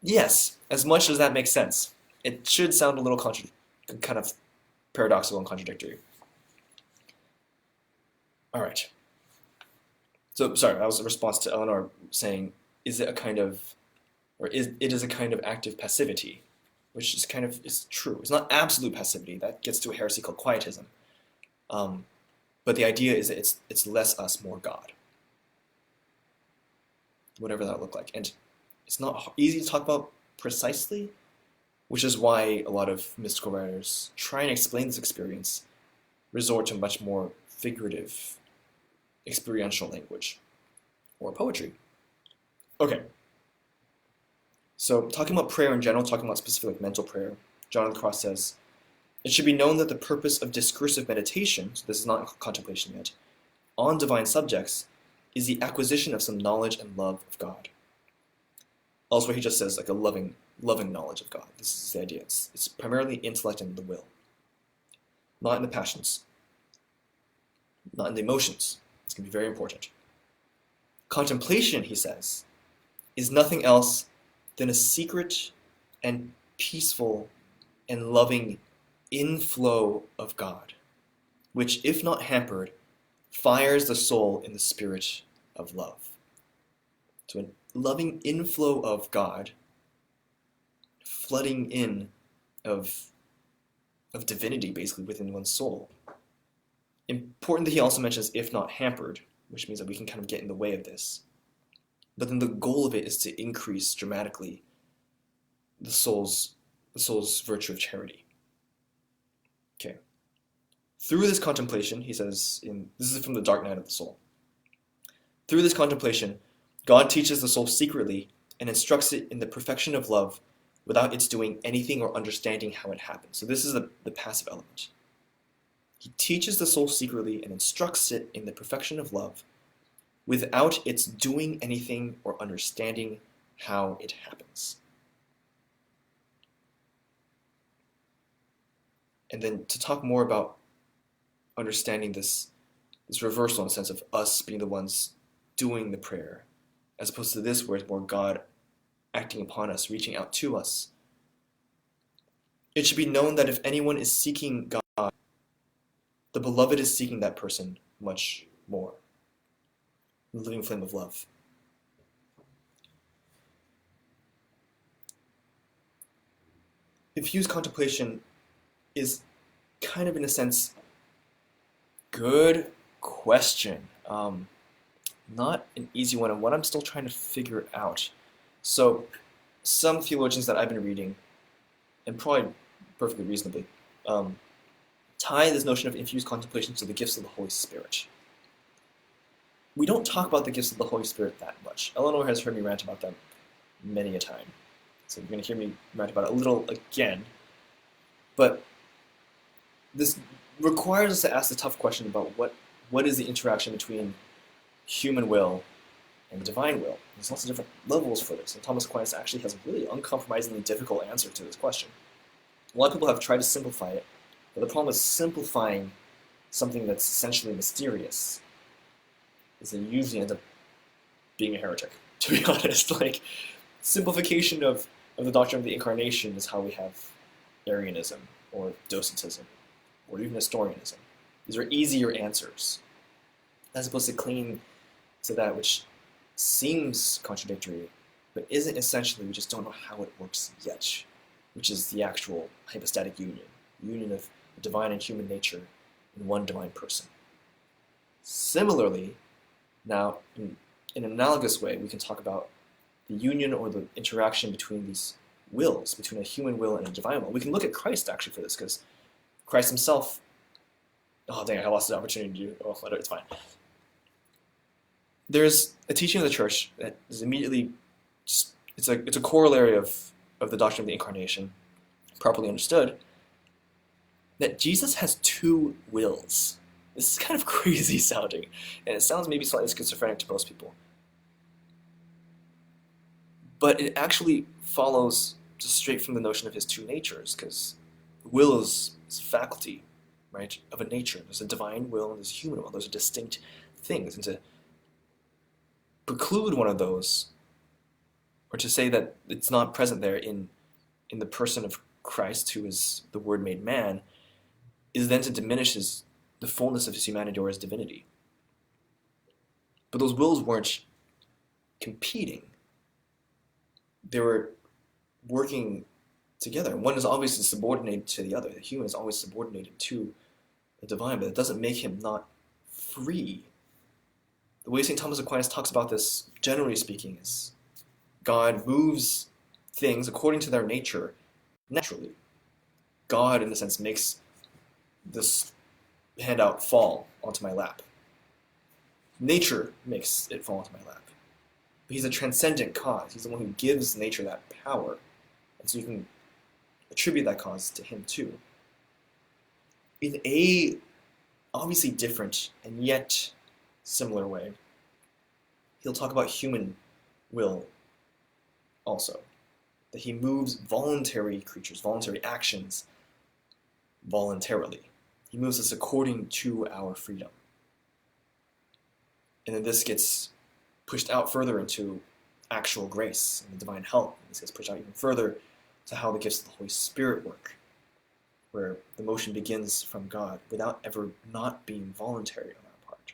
Yes, as much as that makes sense, it should sound a little kind of paradoxical and contradictory. All right. So, sorry, that was a response to Eleanor saying, is it a kind of active passivity, which is true. It's not absolute passivity. That gets to a heresy called quietism. But the idea is that it's less us, more God. Whatever that look like. And it's not easy to talk about precisely, which is why a lot of mystical writers try and explain this experience, resort to much more figurative, experiential language, or poetry. Okay. So talking about prayer in general, talking about specific mental prayer, John of the Cross says, it should be known that the purpose of discursive meditation, so this is not contemplation yet, on divine subjects is the acquisition of some knowledge and love of God. Elsewhere he just says like a loving knowledge of God. This is the idea. It's primarily intellect and the will. Not in the passions. Not in the emotions. It's going to be very important. Contemplation, he says, is nothing else than a secret and peaceful and loving inflow of God, which, if not hampered, fires the soul in the spirit of love. So a loving inflow of God, flooding in of divinity, basically, within one's soul. Important that he also mentions, if not hampered, which means that we can kind of get in the way of this. But then the goal of it is to increase dramatically the soul's virtue of charity. Okay. Through this contemplation, he says, this is from the Dark Night of the Soul. Through this contemplation, God teaches the soul secretly and instructs it in the perfection of love without its doing anything or understanding how it happens. So this is the passive element. He teaches the soul secretly and instructs it in the perfection of love without its doing anything or understanding how it happens. And then to talk more about understanding this reversal in the sense of us being the ones doing the prayer, as opposed to this where it's more God acting upon us, reaching out to us. It should be known that if anyone is seeking God, the beloved is seeking that person much more. The living flame of love. Infused contemplation is kind of, in a sense, good question. Not an easy one, and one I'm still trying to figure out. So, some theologians that I've been reading, and probably perfectly reasonably, tie this notion of infused contemplation to the gifts of the Holy Spirit. we don't talk about the gifts of the Holy Spirit that much. Eleanor has heard me rant about them many a time. So you're going to hear me rant about it a little again. But this requires us to ask the tough question about what is the interaction between human will and divine will. There's lots of different levels for this, and Thomas Aquinas actually has a really uncompromisingly difficult answer to this question. A lot of people have tried to simplify it, but the problem with simplifying something that's essentially mysterious is that you usually end up being a heretic, to be honest. Like, simplification of the doctrine of the Incarnation is how we have Arianism, or Docetism, or even Nestorianism. These are easier answers, as opposed to clinging to that which seems contradictory, but isn't essentially. We just don't know how it works yet, which is the actual hypostatic union of the divine and human nature in one divine person. Similarly, now, in an analogous way, we can talk about the union or the interaction between these wills, between a human will and a divine will. We can look at Christ, actually, for this, because Christ himself... Oh, dang, I lost the opportunity to... Oh, it's fine. There's a teaching of the Church that is immediately... It's a corollary of the doctrine of the Incarnation, properly understood, that Jesus has two wills. This is kind of crazy sounding, and it sounds maybe slightly schizophrenic to most people. But it actually follows just straight from the notion of his two natures, because will is a faculty, right, of a nature. There's a divine will and there's a human will. Those are distinct things. And to preclude one of those, or to say that it's not present there in the person of Christ, who is the Word made man, is then to diminish the fullness of his humanity or his divinity. But those wills weren't competing. They were working together. One is obviously subordinated to the other. The human is always subordinated to the divine, but it doesn't make him not free. The way St. Thomas Aquinas talks about this, generally speaking, is God moves things according to their nature naturally. God, in a sense, makes this handout fall onto my lap. Nature makes it fall onto my lap. But he's a transcendent cause. He's the one who gives nature that power. And so you can attribute that cause to him too. In a obviously different and yet similar way, he'll talk about human will also. That he moves voluntary creatures, voluntary actions, voluntarily. He moves us according to our freedom. And then this gets pushed out further into actual grace and the divine help. This gets pushed out even further to how the gifts of the Holy Spirit work, where the motion begins from God without ever not being voluntary on our part.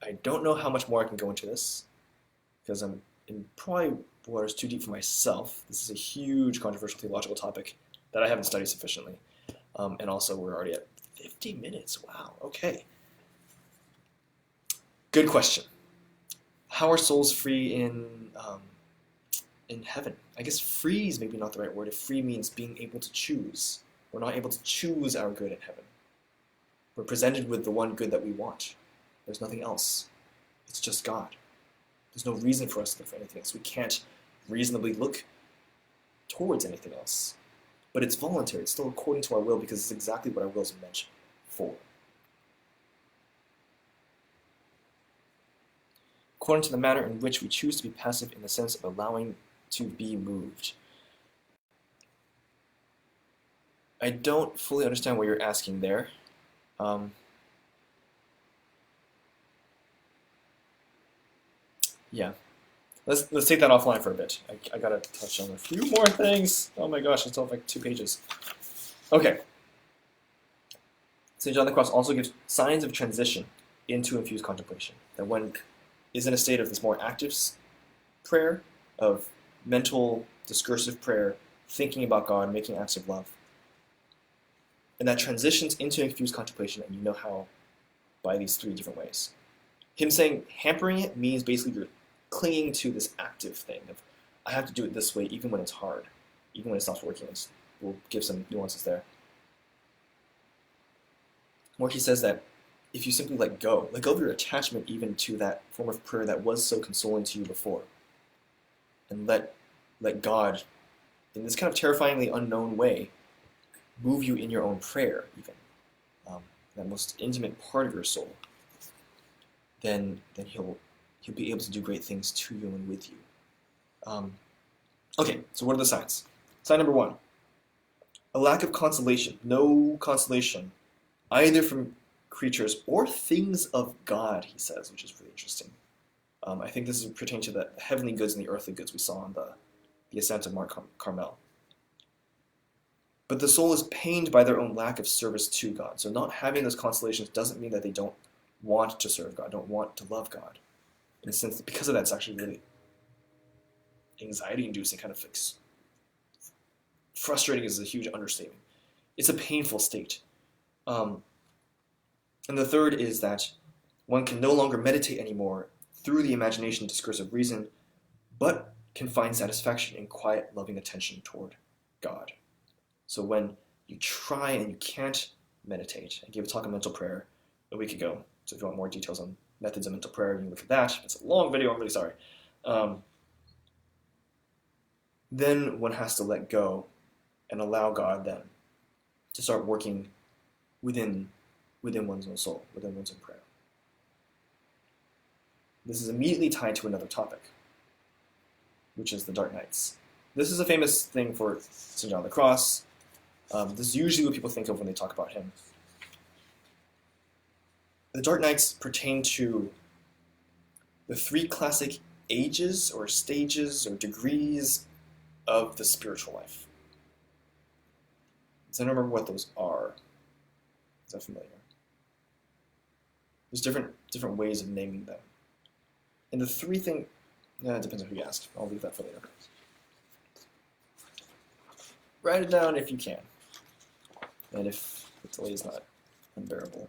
I don't know how much more I can go into this, because I'm in probably waters too deep for myself. This is a huge controversial theological topic that I haven't studied sufficiently. And also we're already at 50 minutes. Wow, okay. Good question. How are souls free in heaven? I guess free is maybe not the right word. If free means being able to choose. We're not able to choose our good in heaven. We're presented with the one good that we want. There's nothing else. It's just God. There's no reason for us to look for anything else. We can't reasonably look towards anything else. But it's voluntary. It's still according to our will, because it's exactly what our wills are meant for. According to the manner in which we choose to be passive in the sense of allowing to be moved. I don't fully understand what you're asking there. Yeah. Let's take that offline for a bit. I gotta touch on a few more things. Oh my gosh, it's all like 2 pages. Okay. St. John of the Cross also gives signs of transition into infused contemplation. That one is in a state of this more active prayer, of mental, discursive prayer, thinking about God, making acts of love. And that transitions into infused contemplation, and you know how by these 3 different ways. Him saying hampering it means basically you're clinging to this active thing of, I have to do it this way even when it's hard, even when it's not working. We'll give some nuances there. Where he says that if you simply let go of your attachment even to that form of prayer that was so consoling to you before, and let God, in this kind of terrifyingly unknown way, move you in your own prayer, even that most intimate part of your soul, then he'll be able to do great things to you and with you. Okay, so what are the signs? Sign number 1: a lack of consolation, no consolation, either from creatures or things of God, he says, which is really interesting. I think this is pertaining to the heavenly goods and the earthly goods we saw on the Ascent of Carmel. But the soul is pained by their own lack of service to God. So not having those consolations doesn't mean that they don't want to serve God, don't want to love God. In a sense, because of that, it's actually really anxiety-inducing, kind of frustrating is a huge understatement. It's a painful state. And the third is that one can no longer meditate anymore through the imagination, discursive reason, but can find satisfaction in quiet, loving attention toward God. So when you try and you can't meditate, I gave a talk on mental prayer a week ago, so if you want more details on methods of mental prayer, you can look at that. It's a long video, I'm really sorry. Then one has to let go and allow God then to start working within one's own soul, within one's own prayer. This is immediately tied to another topic, which is the dark nights. This is a famous thing for St. John of the Cross. This is usually what people think of when they talk about him. The dark nights pertain to the 3 classic ages or stages or degrees of the spiritual life. So I don't remember what those are. Is that familiar? There's different ways of naming them. And the 3 things, it depends on who you ask. I'll leave that for later. Write it down if you can. And if the delay is not unbearable.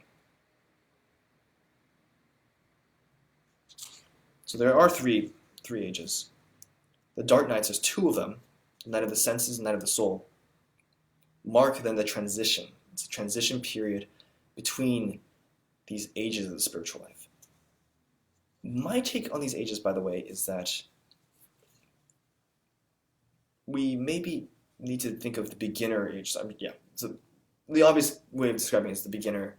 So there are three ages. The dark nights, there's 2 of them, the night of the senses and night of the soul, mark then the transition. It's a transition period between these ages of the spiritual life. My take on these ages, by the way, is that we maybe need to think of the beginner age. So the obvious way of describing it is the beginner,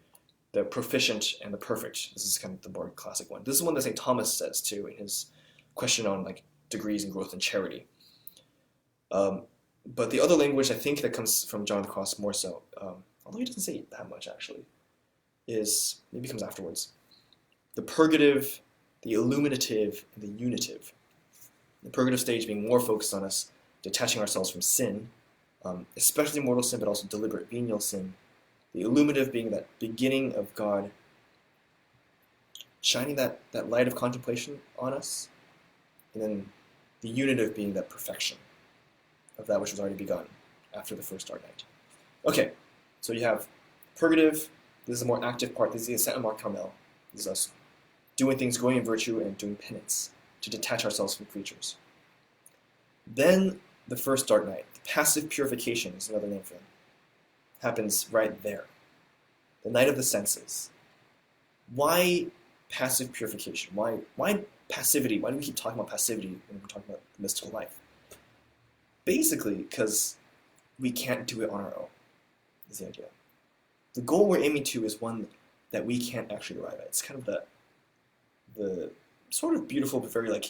the proficient, and the perfect. This is kind of the more classic one. This is one that St. Thomas says, too, in his question on degrees in growth and charity. But the other language, I think, that comes from John of the Cross more so, although he doesn't say that much, actually, maybe comes afterwards. The purgative, the illuminative, and the unitive. The purgative stage being more focused on us detaching ourselves from sin, especially mortal sin, but also deliberate venial sin. The illuminative being that beginning of God shining that light of contemplation on us, and then the unitive being that perfection of that which was already begun after the first dark night. Okay, so you have purgative. This is the more active part. This is the Ascent of Carmel. This is us doing things, growing in virtue, and doing penance to detach ourselves from creatures. Then the first dark night, passive purification is another name for it, happens right there. The night of the senses. Why passive purification? Why passivity? Why do we keep talking about passivity when we're talking about the mystical life? Basically, because we can't do it on our own, is the idea. The goal we're aiming to is one that we can't actually arrive at. It's kind of the sort of beautiful but very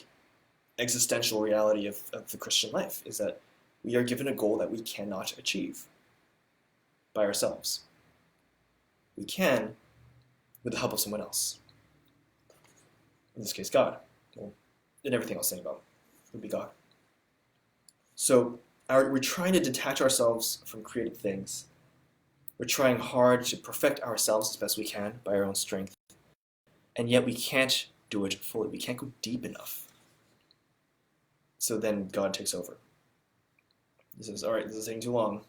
existential reality of the Christian life, is that we are given a goal that we cannot achieve by ourselves. We can with the help of someone else. In this case, God. Well, and everything I'll say about would be God. So we're trying to detach ourselves from created things. We're trying hard to perfect ourselves as best we can by our own strength. And yet we can't do it fully. We can't go deep enough. So then God takes over. He says, all right, this is taking too long.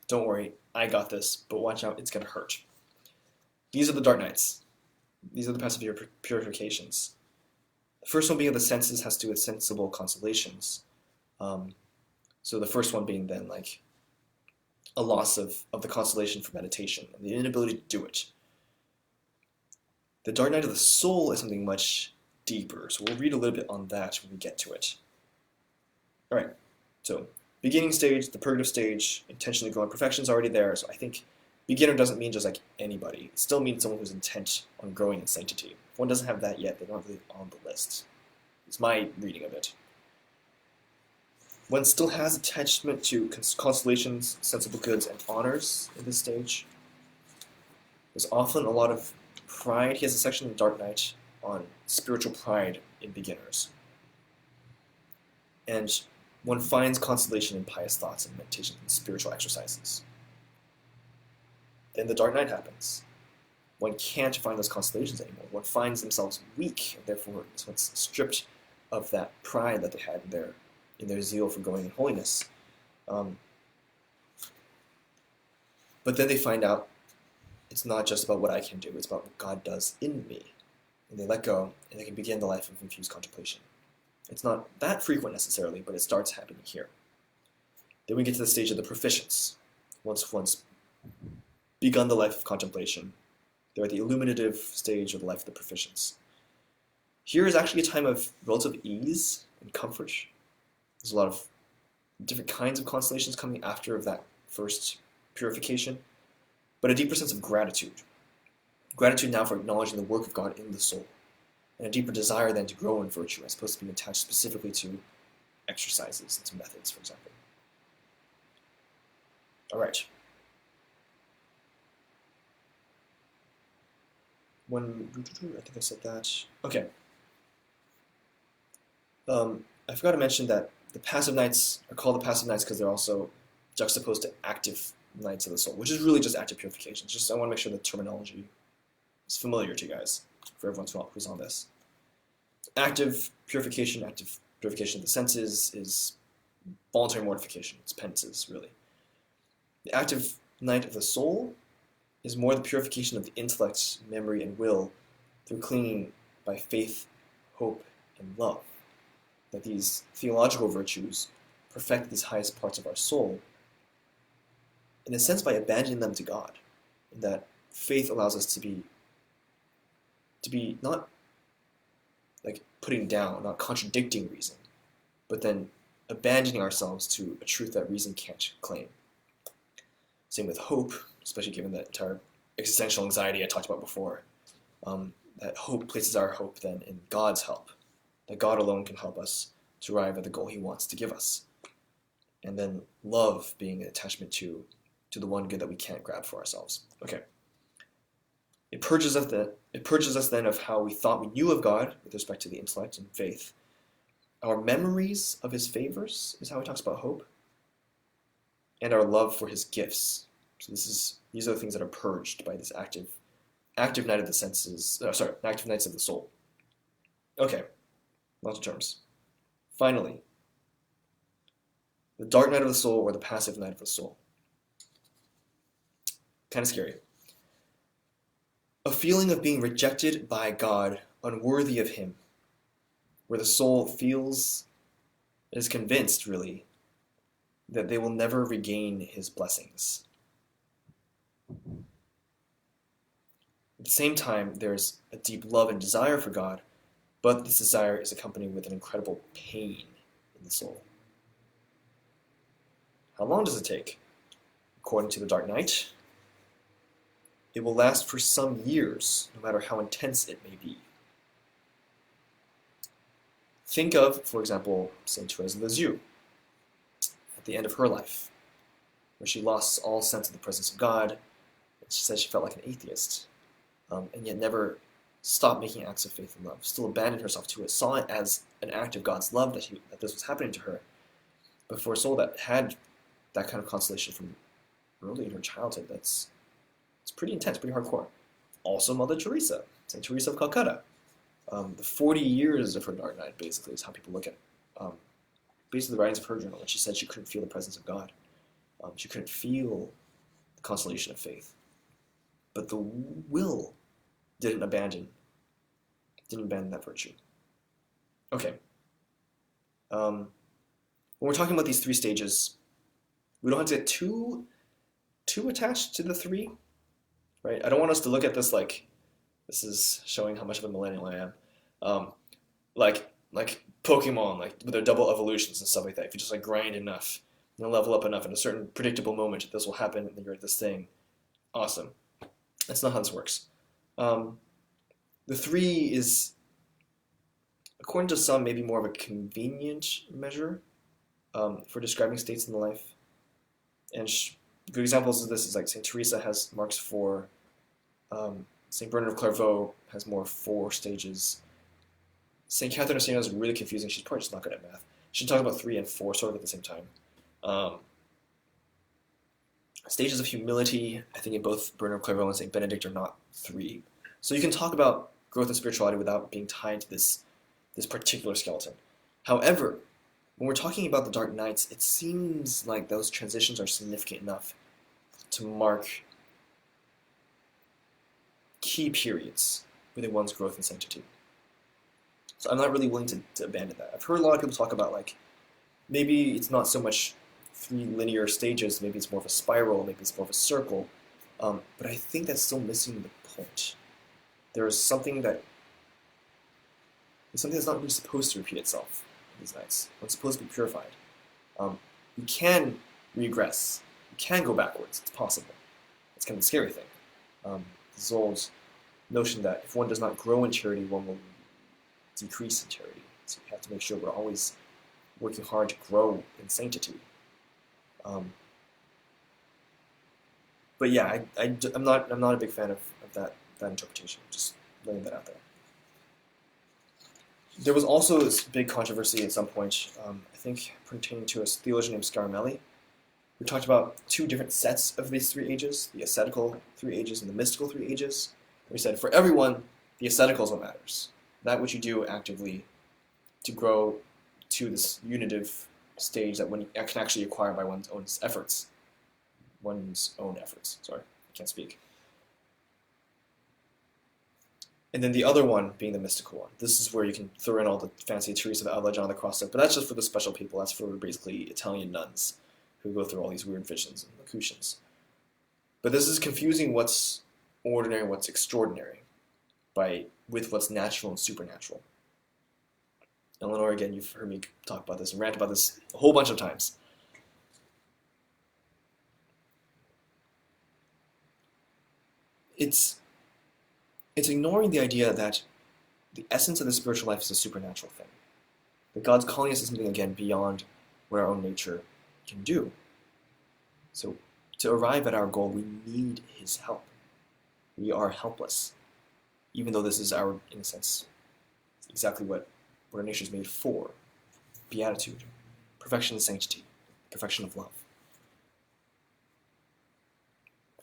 Don't worry, I got this, but watch out, it's going to hurt. These are the dark nights. These are the passive purifications. The first one being of the senses has to do with sensible consolations. So the first one being then a loss of the consolation for meditation and the inability to do it. The dark night of the soul is something much deeper, so we'll read a little bit on that when we get to it. All right, so beginning stage, the purgative stage, intentionally growing. Perfection is already there, so I think beginner doesn't mean just like anybody. It still means someone who's intent on growing in sanctity. If one doesn't have that yet, they're not really on the list. It's my reading of it. One still has attachment to consolations, sensible goods, and honors in this stage. There's often a lot of pride. He has a section in Dark Night on spiritual pride in beginners. And one finds consolation in pious thoughts and meditation and spiritual exercises. Then the Dark Night happens. One can't find those consolations anymore. One finds themselves weak, and therefore one's stripped of that pride that they had in their zeal for going in holiness. But then they find out it's not just about what I can do, it's about what God does in me. And they let go, and they can begin the life of infused contemplation. It's not that frequent necessarily, but it starts happening here. Then we get to the stage of the proficients. Once begun the life of contemplation, they're at the illuminative stage of the life of the proficients. Here is actually a time of relative ease and comfort. There's a lot of different kinds of consolations coming after of that first purification, but a deeper sense of gratitude. Gratitude now for acknowledging the work of God in the soul, and a deeper desire then to grow in virtue as opposed to being attached specifically to exercises and to methods, for example. All right. I think I said that. Okay. I forgot to mention that the passive nights are called the passive nights because they're also juxtaposed to active nights of the soul, which is really just active purification. I want to make sure the terminology is familiar to you guys, for everyone who's on this. Active purification of the senses is voluntary mortification. It's penances, really. The active night of the soul is more the purification of the intellect, memory, and will through clinging by faith, hope, and love. That these theological virtues perfect these highest parts of our soul, in a sense by abandoning them to God, in that faith allows us to be not like putting down, not contradicting reason, but then abandoning ourselves to a truth that reason can't claim. Same with hope, especially given that entire existential anxiety I talked about before. That hope places our hope then in God's help, that God alone can help us to arrive at the goal he wants to give us. And then love being an attachment to the one good that we can't grab for ourselves. Okay. It purges us then of how we thought we knew of God with respect to the intellect and faith. Our memories of his favors is how he talks about hope. And our love for his gifts. So these are the things that are purged by this active night of the senses. Active nights of the soul. Okay, lots of terms. Finally, the dark night of the soul or the passive night of the soul. Kind of scary. A feeling of being rejected by God, unworthy of him, where the soul is convinced, really, that they will never regain his blessings. At the same time, there's a deep love and desire for God, but this desire is accompanied with an incredible pain in the soul. How long does it take? According to the Dark Night, it will last for some years, no matter how intense it may be. Think of, for example, Saint Therese of Lisieux, at the end of her life, where she lost all sense of the presence of God, and she said she felt like an atheist, and yet never stopped making acts of faith and love, still abandoned herself to it, saw it as an act of God's love that this was happening to her. But for a soul that had that kind of consolation from early in her childhood, it's pretty intense, pretty hardcore. Also Mother Teresa, St. Teresa of Calcutta. The 40 years of her dark night, basically, is how people look at basically the writings of her journal, when she said she couldn't feel the presence of God. She couldn't feel the consolation of faith. But the will didn't abandon that virtue. Okay. When we're talking about these three stages, we don't have to get too attached to the three, right? I don't want us to look at this like This is showing how much of a millennial I am. Um, like Pokemon, like with their double evolutions and stuff like that. If you just like grind enough, level up enough in a certain predictable moment, this will happen, and then you're at this thing. Awesome. That's not how this works. Um, the three is, according to some, maybe more of a convenient measure for describing states in the life. And good examples of this is like Saint Teresa has marks for. Saint Bernard of Clairvaux has more 4 stages. Saint Catherine of Siena is really confusing. She's probably just not good at math. She talks about 3 and 4 sort of at the same time. Stages of humility, I think in both Bernard of Clairvaux and Saint Benedict are not 3. So you can talk about growth in spirituality without being tied to this particular skeleton. However, when we're talking about the Dark Nights, it seems like those transitions are significant enough to mark key periods within one's growth and sanctity. So I'm not really willing to abandon that. I've heard a lot of people talk about like, maybe it's not so much 3 linear stages, maybe it's more of a spiral, maybe it's more of a circle, but I think that's still missing the point. There's something that's not really supposed to repeat itself in these nights. It's supposed to be purified. You can regress. You can go backwards. It's possible. It's kind of a scary thing. This old notion that if one does not grow in charity, one will decrease in charity. So we have to make sure we're always working hard to grow in sanctity. But yeah, I'm not a big fan of that interpretation. Just laying that out there. There was also this big controversy at some point, I think pertaining to a theologian named Carmel, who talked about 2 different sets of these 3 ages, the ascetical 3 ages and the mystical 3 ages. We said, for everyone, the ascetical is what matters. That which you do actively to grow to this unitive stage that one can actually acquire by one's own efforts. Sorry, I can't speak. And then the other one being the mystical one. This is where you can throw in all the fancy Teresa of Avila, John the Cross stuff, but that's just for the special people. That's for basically Italian nuns who go through all these weird visions and locutions. But this is confusing what's ordinary and what's extraordinary with what's natural and supernatural. Eleanor, again, you've heard me talk about this and rant about this a whole bunch of times. It's ignoring the idea that the essence of the spiritual life is a supernatural thing. That God's calling us to something, again, beyond what our own nature can do. So to arrive at our goal, we need His help. We are helpless, even though this is our, in a sense, exactly what our nature is made for. Beatitude, perfection and sanctity, perfection of love.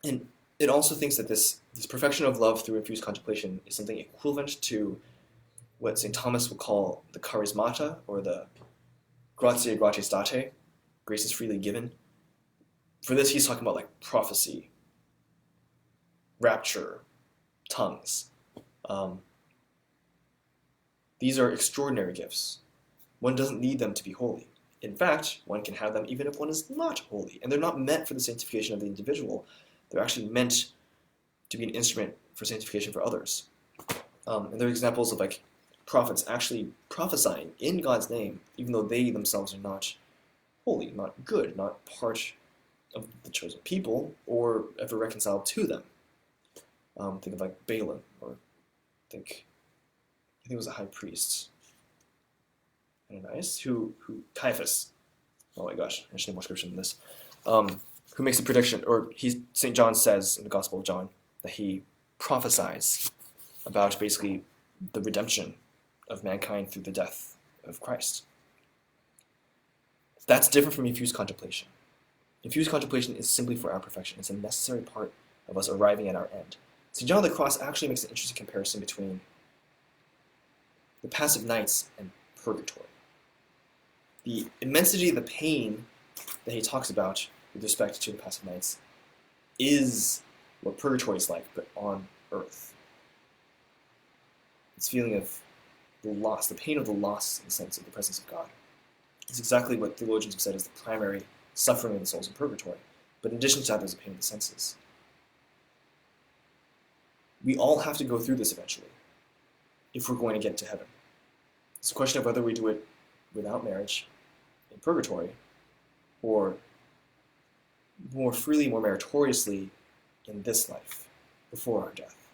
And it also thinks that this perfection of love through infused contemplation is something equivalent to what St. Thomas would call the charismata, or the gratia gratias date, grace is freely given. For this, he's talking about like prophecy, rapture, tongues. These are extraordinary gifts. One doesn't need them to be holy. In fact, one can have them even if one is not holy. And they're not meant for the sanctification of the individual. They're actually meant to be an instrument for sanctification for others. And there are examples of like prophets actually prophesying in God's name, even though they themselves are not holy, not good, not part of the chosen people, or ever reconciled to them. Think of like Balaam, or I think it was a high priest, Ananias, who Caiaphas. Oh my gosh, I should need more scripture than this. Who makes a prediction, or St. John says in the Gospel of John that he prophesies about basically the redemption of mankind through the death of Christ. That's different from infused contemplation. Infused contemplation is simply for our perfection. It's a necessary part of us arriving at our end. St. John of the Cross actually makes an interesting comparison between the passive nights and purgatory. The immensity of the pain that he talks about with respect to the passive nights is what purgatory is like, but on earth. This feeling of the loss, the pain of the loss in the sense of the presence of God. It's exactly what theologians have said is the primary suffering of the souls in purgatory. But in addition to that, there's the pain of the senses. We all have to go through this eventually if we're going to get to heaven. It's a question of whether we do it without marriage, in purgatory, or more freely, more meritoriously in this life, before our death.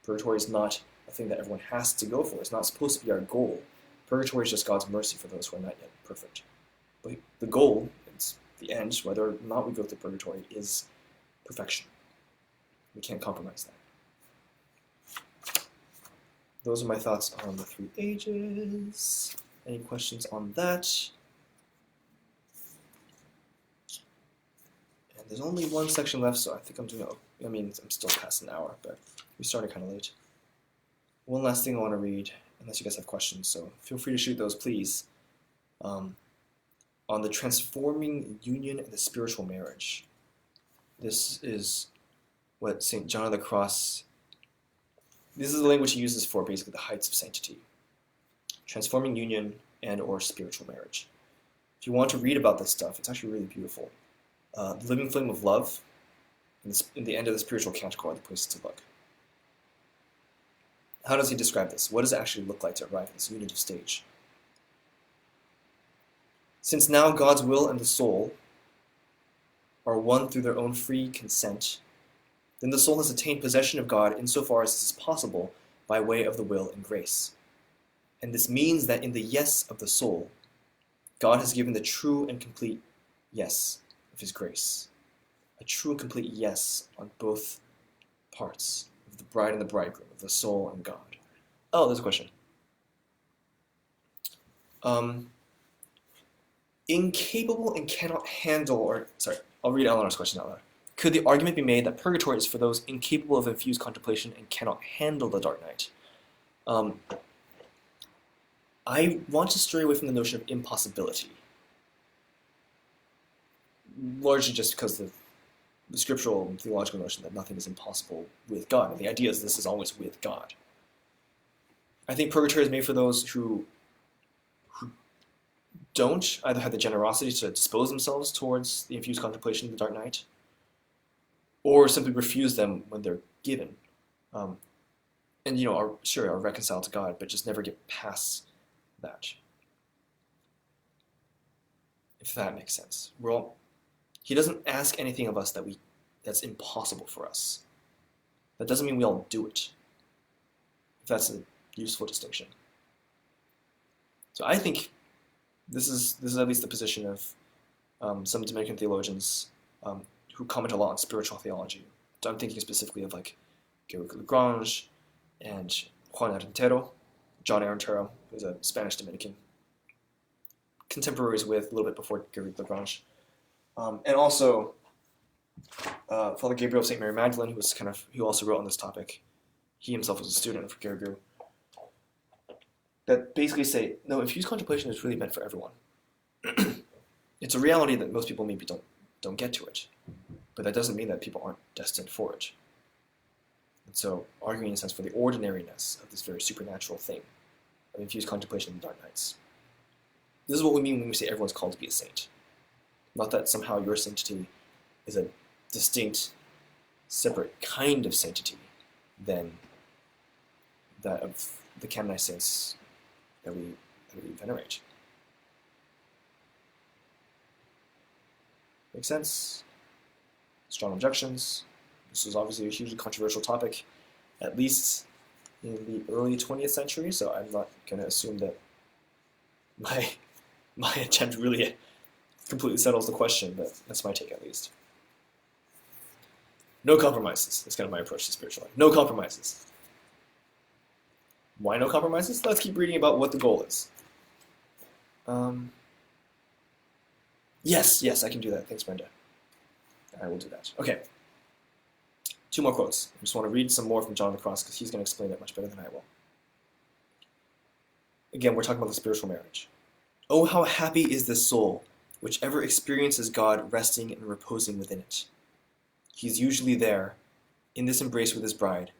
Purgatory is not a thing that everyone has to go for. It's not supposed to be our goal. Purgatory is just God's mercy for those who are not yet perfect. But the goal, it's the end, whether or not we go through purgatory, is perfection. We can't compromise that. Those are my thoughts on the 3 ages. Any questions on that? And there's only one section left, so I think I'm doing it. I mean, I'm still past an hour, but we started kind of late. One last thing I want to read, unless you guys have questions, so feel free to shoot those, please. On the transforming union and the spiritual marriage. This is what St. John of the Cross, this is the language he uses for basically the heights of sanctity. Transforming union and or spiritual marriage. If you want to read about this stuff, it's actually really beautiful. The living flame of love, in the end of the spiritual canticle, are the places to look. How does he describe this? What does it actually look like to arrive at this unitive stage? Since now God's will and the soul are one through their own free consent, then the soul has attained possession of God insofar as this is possible by way of the will and grace. And this means that in the yes of the soul, God has given the true and complete yes of his grace. A true and complete yes on both parts of the bride and the bridegroom, of the soul and God. Oh, there's a question. Incapable and cannot handle, or sorry, I'll read Eleanor's question out loud. Could the argument be made that purgatory is for those incapable of infused contemplation and cannot handle the dark night? I want to stray away from the notion of impossibility, largely just because the scriptural and theological notion that nothing is impossible with God, and the idea is this is always with God. I think purgatory is made for those who don't either have the generosity to dispose themselves towards the infused contemplation of the dark night, or simply refuse them when they're given, and are reconciled to God, but just never get past that. If that makes sense. He doesn't ask anything of us that's impossible for us. That doesn't mean we all do it. If that's a useful distinction. So I think this is at least the position of some Dominican theologians who comment a lot on spiritual theology. So I'm thinking specifically of like Garrick Lagrange and Juan Arrentero, John Arrentero, who's a Spanish Dominican, contemporaries with a little bit before Garrick Lagrange, and also Father Gabriel of St. Mary Magdalene, who also wrote on this topic. He himself was a student of Garrick. That basically say, no, infused contemplation is really meant for everyone. It's a reality that most people maybe don't get to it, but that doesn't mean that people aren't destined for it. And so, arguing in a sense for the ordinariness of this very supernatural thing of infused contemplation in the dark nights. This is what we mean when we say everyone's called to be a saint. Not that somehow your sanctity is a distinct, separate kind of sanctity than that of the canonized saints that we venerate. Make sense? Strong objections. This was obviously a hugely controversial topic, at least in the early 20th century, so I'm not going to assume that my attempt really completely settles the question, but that's my take at least. No compromises. That's kind of my approach to spiritual life. No compromises. Why no compromises? Let's keep reading about what the goal is. Yes, I can do that. Thanks, Brenda. I will do that. Okay. 2 more quotes. I just want to read some more from John of the Cross because he's going to explain it much better than I will. Again, we're talking about the spiritual marriage. Oh, how happy is this soul, which ever experiences God resting and reposing within it. He is usually there, in this embrace with his bride,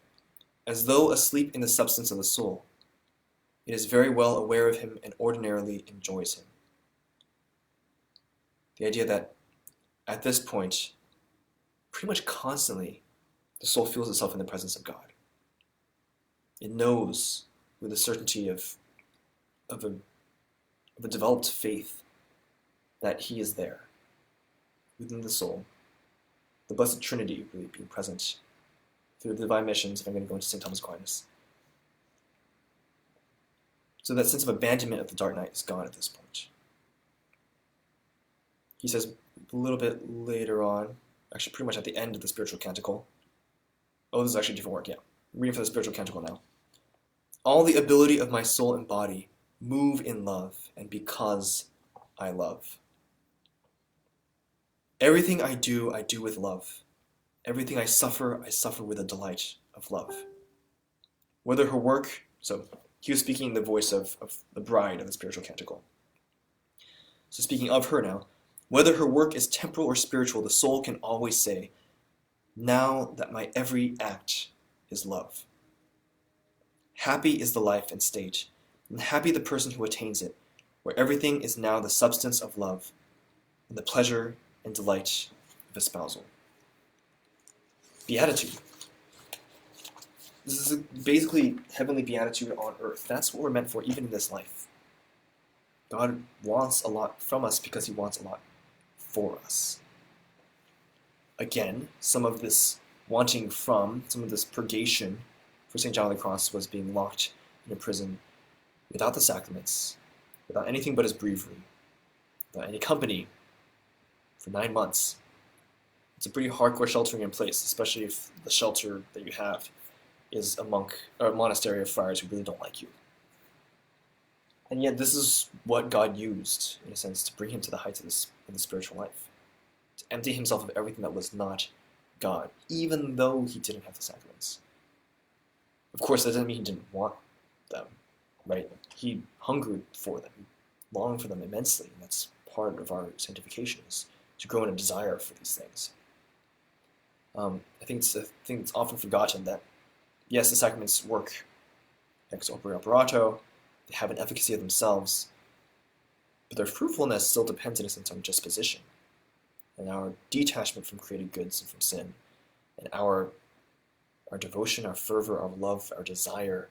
as though asleep in the substance of the soul. It is very well aware of him and ordinarily enjoys him. The idea that at this point, pretty much constantly, the soul feels itself in the presence of God. It knows with the certainty of a developed faith that he is there within the soul, the Blessed Trinity really being present through the divine missions, if I'm going to go into St. Thomas Aquinas. So that sense of abandonment of the dark night is gone at this point. He says a little bit later on, actually pretty much at the end of the spiritual canticle. Oh, this is actually a different work, yeah. I'm reading from the spiritual canticle now. All the ability of my soul and body move in love, and because I love. Everything I do with love. Everything I suffer with a delight of love. Whether her work, so he was speaking in the voice of the bride of the spiritual canticle. So speaking of her now, whether her work is temporal or spiritual, the soul can always say, now that my every act is love. Happy is the life and state, and happy the person who attains it, where everything is now the substance of love, and the pleasure and delight of espousal. Beatitude. This is basically heavenly beatitude on earth. That's what we're meant for, even in this life. God wants a lot from us because he wants a lot for us. Again, some of this wanting from, some of this purgation for St. John of the Cross was being locked in a prison without the sacraments, without anything but his breviary, without any company for 9 months. It's a pretty hardcore sheltering in place, especially if the shelter that you have is a monk or a monastery of friars who really don't like you. And yet this is what God used, in a sense, to bring him to the heights of in the spiritual life. To empty himself of everything that was not God, even though he didn't have the sacraments. Of course, that doesn't mean he didn't want them, right? He hungered for them, he longed for them immensely, and that's part of our sanctification, is to grow in a desire for these things. I think it's often forgotten that, yes, the sacraments work ex opere operato, they have an efficacy of themselves, but their fruitfulness still depends in a sense on disposition, and our detachment from created goods and from sin, and our devotion, our fervor, our love, our desire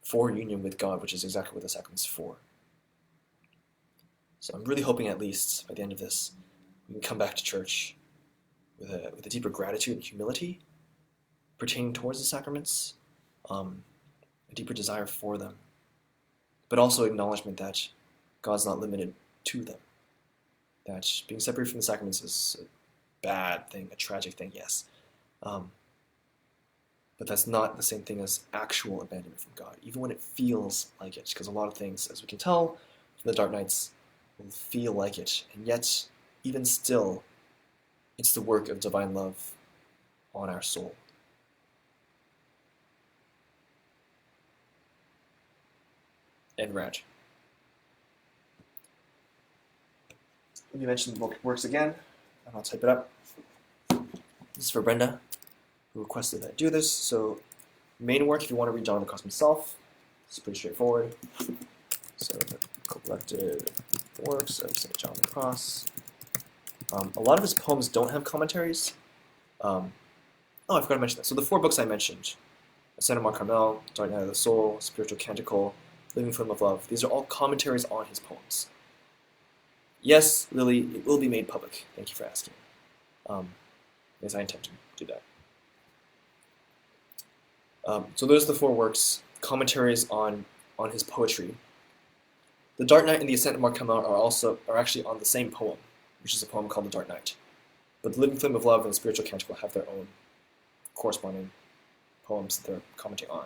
for union with God, which is exactly what the sacrament's for. So I'm really hoping at least by the end of this, we can come back to church with a deeper gratitude and humility pertaining towards the sacraments, a deeper desire for them, but also acknowledgement that God's not limited to them, that being separated from the sacraments is a bad thing, a tragic thing, yes, but that's not the same thing as actual abandonment from God, even when it feels like it, because a lot of things, as we can tell from the dark nights, will feel like it, and yet, even still, it's the work of divine love on our soul. And rant. Let me mention the book works again, and I'll type it up. This is for Brenda, who requested that I do this. So, main work, if you want to read John of the Cross himself, it's pretty straightforward. So, the collected works of St. John of the Cross. A lot of his poems don't have commentaries. I forgot to mention that. So the 4 books I mentioned, Ascent of Carmel, Dark Night of the Soul, Spiritual Canticle, Living Flame of Love, these are all commentaries on his poems. Yes, Lily, it will be made public. Thank you for asking. Yes, I intend to do that. So those are the 4 works, commentaries on his poetry. The Dark Night and the Ascent of Markham are actually on the same poem, which is a poem called The Dark Night. But the Living Flame of Love and the Spiritual Canticle have their own corresponding poems that they're commenting on.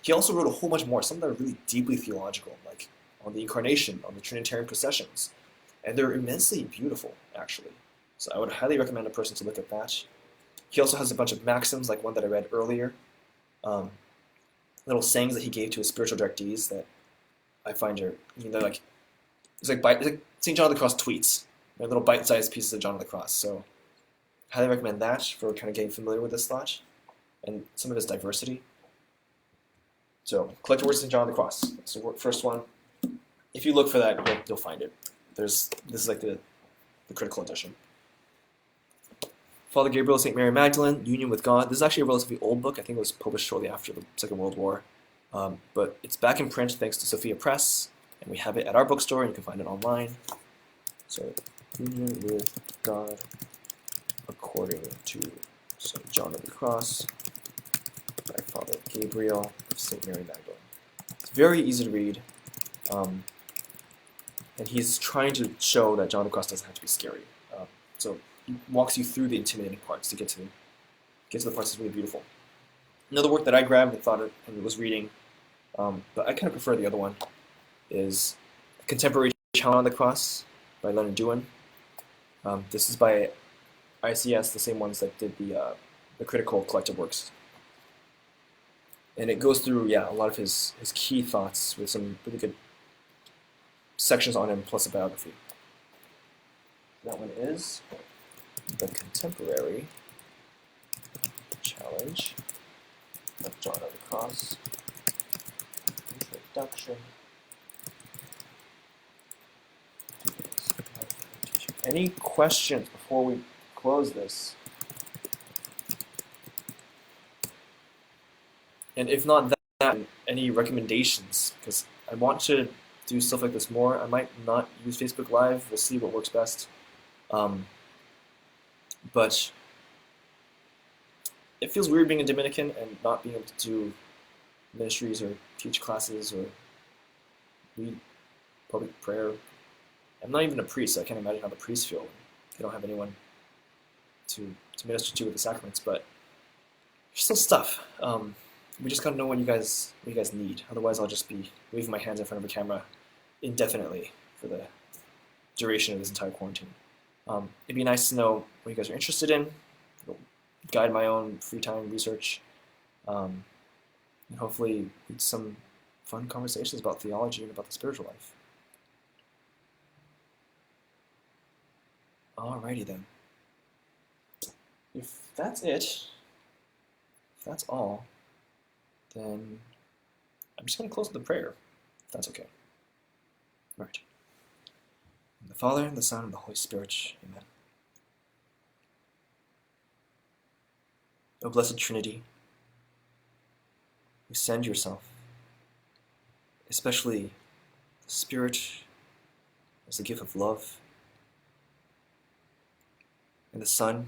He also wrote a whole bunch more, some that are really deeply theological, like on the Incarnation, on the Trinitarian processions, and they're immensely beautiful, actually. So I would highly recommend a person to look at that. He also has a bunch of maxims, like one that I read earlier, little sayings that he gave to his spiritual directees that I find are, they're like, it's like St. John of the Cross tweets. They're little bite-sized pieces of John of the Cross. So I highly recommend that for kind of getting familiar with this thought and some of his diversity. So, Collected Works of St. John of the Cross. That's the first one. If you look for that, you'll find it. This is like the critical edition. Father Gabriel, St. Mary Magdalene, Union with God. This is actually a relatively old book. I think it was published shortly after the Second World War. But it's back in print thanks to Sophia Press, and we have it at our bookstore, and you can find it online. So, Union with God according to St. John of the Cross by Father Gabriel of St. Mary Magdalene. It's very easy to read, and he's trying to show that John of the Cross doesn't have to be scary. So he walks you through the intimidating parts to get to the parts that's really beautiful. Another work that I grabbed and thought it and was reading, but I kind of prefer the other one, is Contemporary Challenge on the Cross by Leonard Dewin. This is by ICS, the same ones that did the critical collected works. And it goes through, a lot of his key thoughts with some really good sections on him, plus a biography. That one is The Contemporary Challenge of John of the Cross. Introduction. Any questions before we close this? And if not that, any recommendations? Because I want to do stuff like this more. I might not use Facebook Live. We'll see what works best. But it feels weird being a Dominican and not being able to do ministries or teach classes or read public prayer. I'm not even a priest, so I can't imagine how the priests feel when they don't have anyone to minister to with the sacraments. But there's still stuff. We just gotta know what you guys need. Otherwise, I'll just be waving my hands in front of a camera indefinitely for the duration of this entire quarantine. It'd be nice to know what you guys are interested in. It'll guide my own free time research, and hopefully lead to some fun conversations about theology and about the spiritual life. Alrighty then. If that's it, if that's all, then I'm just going to close with a prayer, if that's okay. All right. In the Father, and the Son, and the Holy Spirit. Amen. O Blessed Trinity, you send yourself, especially the Spirit as the gift of love, and the Son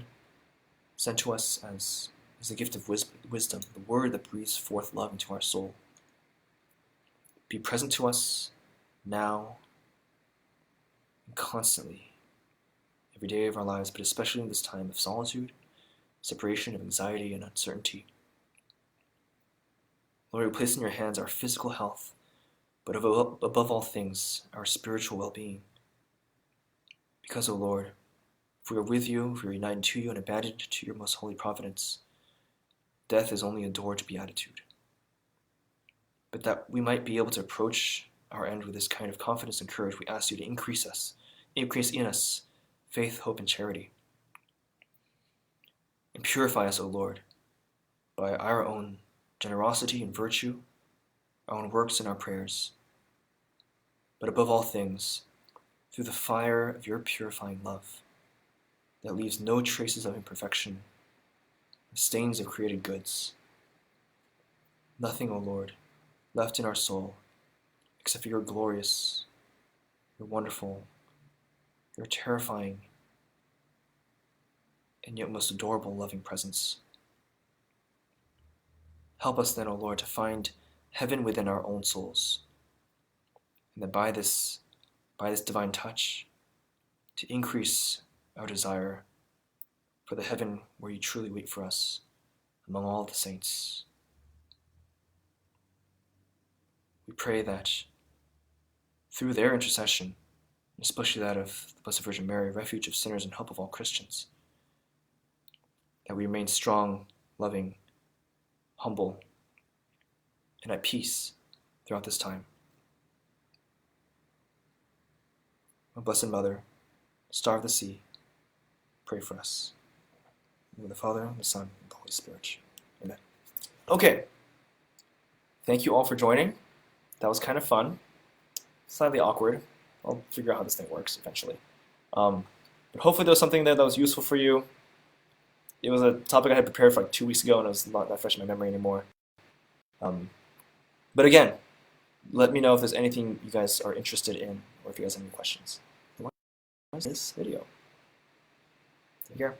sent to us as the gift of wisdom, the word that breathes forth love into our soul. Be present to us now and constantly, every day of our lives, but especially in this time of solitude, separation, of anxiety, and uncertainty. Lord, we place in your hands our physical health, but above all things, our spiritual well-being. Because, O Lord, if we are with you, if we are united to you and abandoned to your most holy providence, death is only a door to beatitude. But that we might be able to approach our end with this kind of confidence and courage, we ask you to increase in us faith, hope, and charity. And purify us, O Lord, by our own generosity and virtue, our own works and our prayers. But above all things, through the fire of your purifying love that leaves no traces of imperfection, stains of created goods. Nothing, O Lord, left in our soul except for your glorious, your wonderful, your terrifying, and yet most adorable loving presence. Help us then, O Lord, to find heaven within our own souls, and that by this divine touch, to increase our desire for the heaven where you truly wait for us among all the saints. We pray that through their intercession, especially that of the Blessed Virgin Mary, refuge of sinners and hope of all Christians, that we remain strong, loving, humble, and at peace throughout this time. O Blessed Mother, Star of the Sea, pray for us. In the name of the Father, the Son, and the Holy Spirit. Amen. Okay. Thank you all for joining. That was kind of fun. Slightly awkward. I'll figure out how this thing works eventually. But hopefully there was something there that was useful for you. It was a topic I had prepared for like 2 weeks ago, and it was not that fresh in my memory anymore. But again, let me know if there's anything you guys are interested in, or if you guys have any questions. This video. Take care.